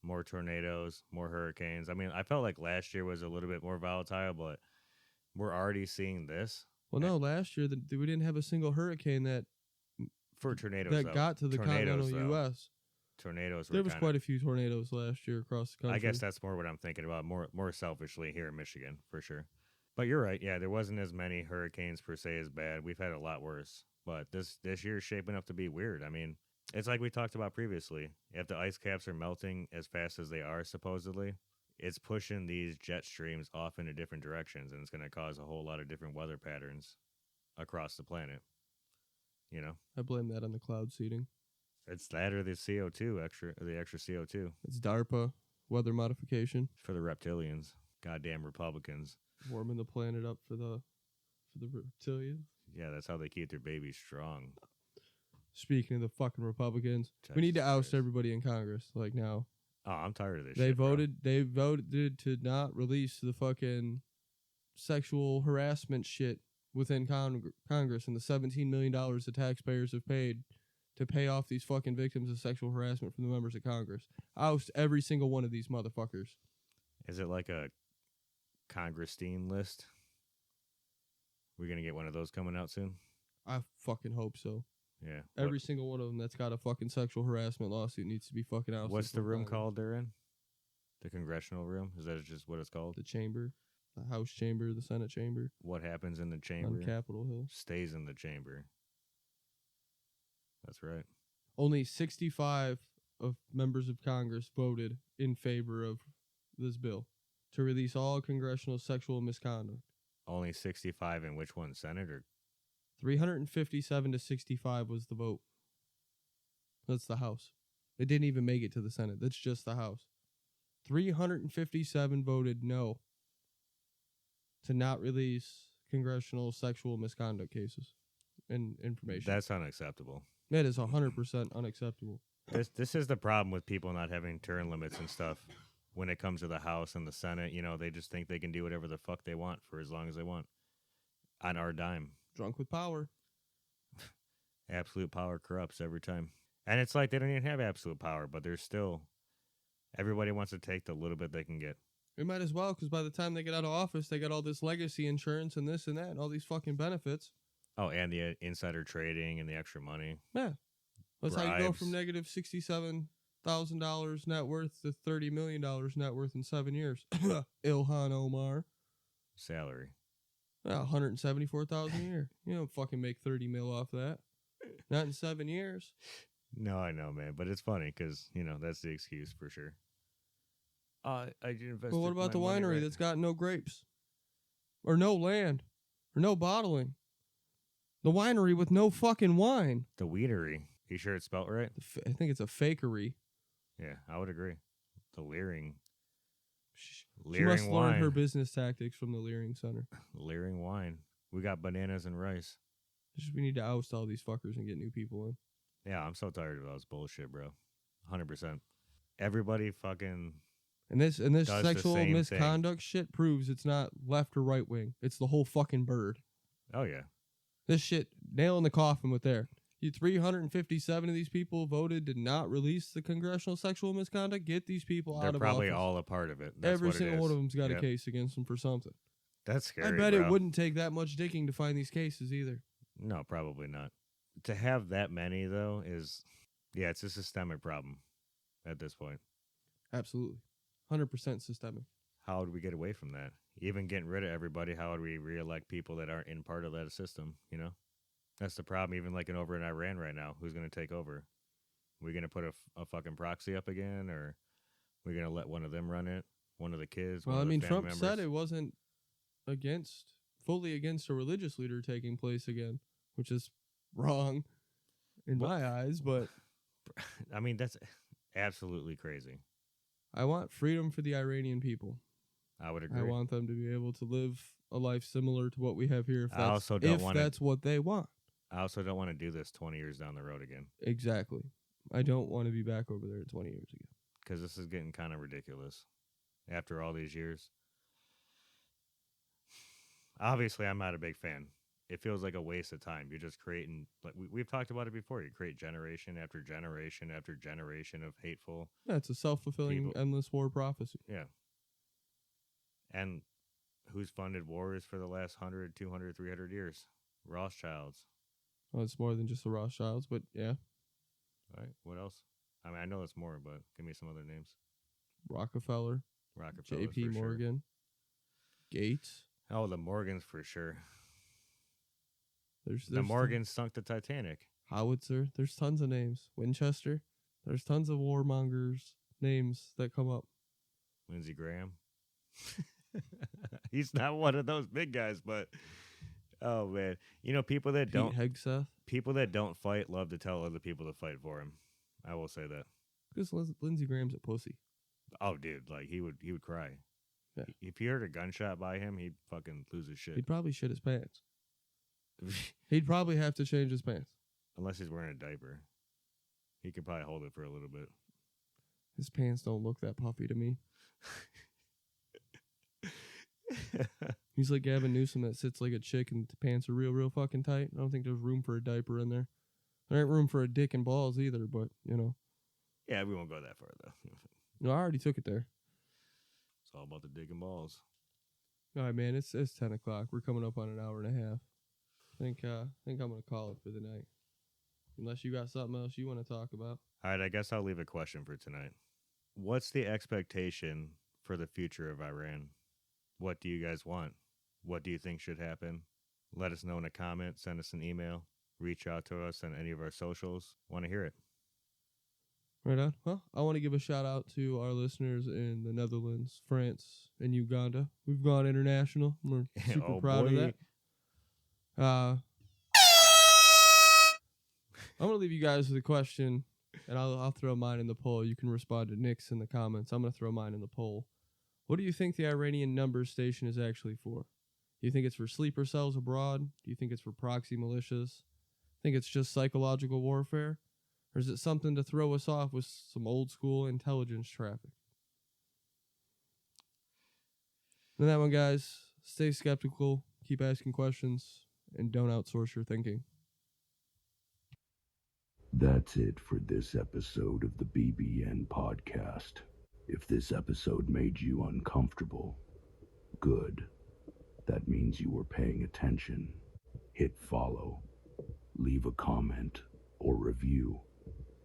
More tornadoes, more hurricanes. I mean, I felt like last year was a little bit more volatile, but we're already seeing this. Well, no, last year we didn't have a single hurricane that For tornadoes, that though. got to the Tornadoes, continental though. U.S. Tornadoes were There was quite a few tornadoes last year across the country. I guess that's more what I'm thinking about, more selfishly here in Michigan, for sure. But you're right. Yeah, there wasn't as many hurricanes per se as bad. We've had a lot worse. But this year is shaping up to be weird. I mean, it's like we talked about previously. If the ice caps are melting as fast as they are, supposedly, it's pushing these jet streams off into different directions, and it's going to cause a whole lot of different weather patterns across the planet. You know? I blame that on the cloud seeding. It's that or the CO2, the extra CO2. It's DARPA, weather modification. For the reptilians. Goddamn Republicans. Warming the planet up for the reptilians. Yeah, that's how they keep their babies strong. Speaking of the fucking Republicans, we need to oust everybody in Congress, like now. Oh, I'm tired of this They shit, bro. voted to not release the fucking sexual harassment shit within Congress and the $17 million the taxpayers have paid to pay off these fucking victims of sexual harassment from the members of Congress. Oust every single one of these motherfuckers. Is it like a Congress-steam list? We're going to get one of those coming out soon? I fucking hope so. Yeah. Every single one of them that's got a fucking sexual harassment lawsuit needs to be fucking ousted. What's the from room Congress. called they're in? The congressional room? Is that just what it's called? The chamber, the House chamber, the Senate chamber. What happens in the chamber On Capitol Hill. stays in the chamber. That's right. Only 65 of members of Congress voted in favor of this bill to release all congressional sexual misconduct. Only 65 in which one? Senate or 357 to 65 was the vote. That's the House. It didn't even make it to the Senate. That's just the House. 357 voted no to not release congressional sexual misconduct cases and information. That's unacceptable. That is 100% unacceptable. This is the problem with people not having term limits and stuff. When it comes to the House and the Senate, you know, they just think they can do whatever the fuck they want for as long as they want. On our dime. Drunk with power. Absolute power corrupts every time. And it's like they don't even have absolute power, but there's still... Everybody wants to take the little bit they can get. It might as well, because by the time they get out of office, they got all this legacy insurance and this and that and all these fucking benefits. Oh, and the insider trading and the extra money. Yeah. That's how you go Bribes. from negative $67,000 net worth to $30 million net worth in 7 years. Ilhan Omar. Salary. Yeah, $174,000 a year. You don't fucking make 30 mil off that. Not in 7 years. No, I know, man, but it's funny because, you know, that's the excuse for sure. I invested. But what about the my money winery right- that's got no grapes? Or no land? Or no bottling? The winery with no fucking wine. The Weedery. You sure it's spelt right? I think it's a fakery. Yeah, I would agree. The Leering. She Leering must wine. learn her business tactics from the Leering Center. Leering wine. We got bananas and rice. We need to oust all these fuckers and get new people in. Yeah, I'm so tired of all this bullshit, bro. 100%. Everybody fucking... And this does the sexual same misconduct shit proves it's not left or right wing. It's the whole fucking bird. Oh, yeah. This shit, nail in the coffin with there. 357 of these people voted to not release the congressional sexual misconduct. Get these people They're out of probably office. all a part of it. That's Every what it single is. one of them's got Yep. a case against them for something. That's scary, I bet bro. it wouldn't take that much digging to find these cases either. No, probably not. To have that many, though, is... Yeah, it's a systemic problem at this point. Absolutely. 100% systemic. How would we get away from that? Even getting rid of everybody, how would we reelect people that aren't in part of that system, you know? That's the problem, even like over in Iran right now. Who's going to take over? We going to put a fucking proxy up again, or we going to let one of them run it? One of the kids? Well, one I of the mean, family Trump members? said it wasn't fully against a religious leader taking place again, which is wrong in my eyes, but I mean, that's absolutely crazy. I want freedom for the Iranian people. I would agree. I want them to be able to live a life similar to what we have here if I also don't wanna- that's what they want. I also don't want to do this 20 years down the road again, Exactly. I don't want to be back over there 20 years ago. because this is getting kind of ridiculous after all these years. Obviously, I'm not a big fan. It feels like a waste of time. You're just creating, like we've talked about it before. You create generation after generation after generation of hateful. Yeah, it's a self-fulfilling, People. endless war prophecy. Yeah. And who's funded wars for the last 100, 200, 300 years? Rothschilds. Well, it's more than just the Rothschilds, but yeah. Right? What else? I mean, I know it's more, but give me some other names. Rockefeller, Rockefeller. J.P. Morgan, Gates. Oh, the Morgans for sure. There's The Morgans sunk the Titanic. Howitzer. There's tons of names. Winchester. There's tons of warmongers names that come up. Lindsey Graham. He's not one of those big guys, but oh man, you know people that Pete don't Hegseth. fight love to tell other people to fight for him. I will say that. Because Lindsey Graham's a pussy. Oh, dude, like he would cry. Yeah. If he heard a gunshot by him, he'd fucking lose his shit. He'd probably shit his pants. He'd probably have to change his pants. Unless he's wearing a diaper, he could probably hold it for a little bit. His pants don't look that puffy to me. He's like Gavin Newsom that sits like a chick and the pants are real fucking tight. I don't think there's room for a diaper in there. There ain't room for a dick and balls either, but, you know. Yeah, we won't go that far, though. No, I already took it there. It's all about the dick and balls. All right, man, it's 10 o'clock. We're coming up on an hour and a half. I think I'm going to call it for the night. Unless you got something else you want to talk about. All right, I guess I'll leave a question for tonight. What's the expectation for the future of Iran? What do you guys want? What do you think should happen? Let us know in a comment. Send us an email. Reach out to us on any of our socials. Want to hear it. Right on. Well, I want to give a shout out to our listeners in the Netherlands, France, and Uganda. We've gone international. We're super proud of that. I'm going to leave you guys with a question, and I'll throw mine in the poll. You can respond to Nick's in the comments. I'm going to throw mine in the poll. What do you think the Iranian numbers station is actually for? Do you think it's for sleeper cells abroad? Do you think it's for proxy militias? Think it's just psychological warfare? Or is it something to throw us off with some old school intelligence traffic? And that one, guys, stay skeptical, keep asking questions, and don't outsource your thinking. That's it for this episode of the BBN podcast. If this episode made you uncomfortable, good. That means you were paying attention. Hit follow, leave a comment or review,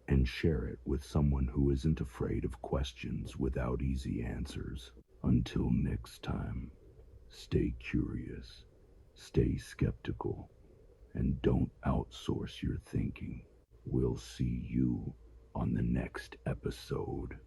and share it with someone who isn't afraid of questions without easy answers. Until next time, stay curious, stay skeptical, and don't outsource your thinking. We'll see you on the next episode.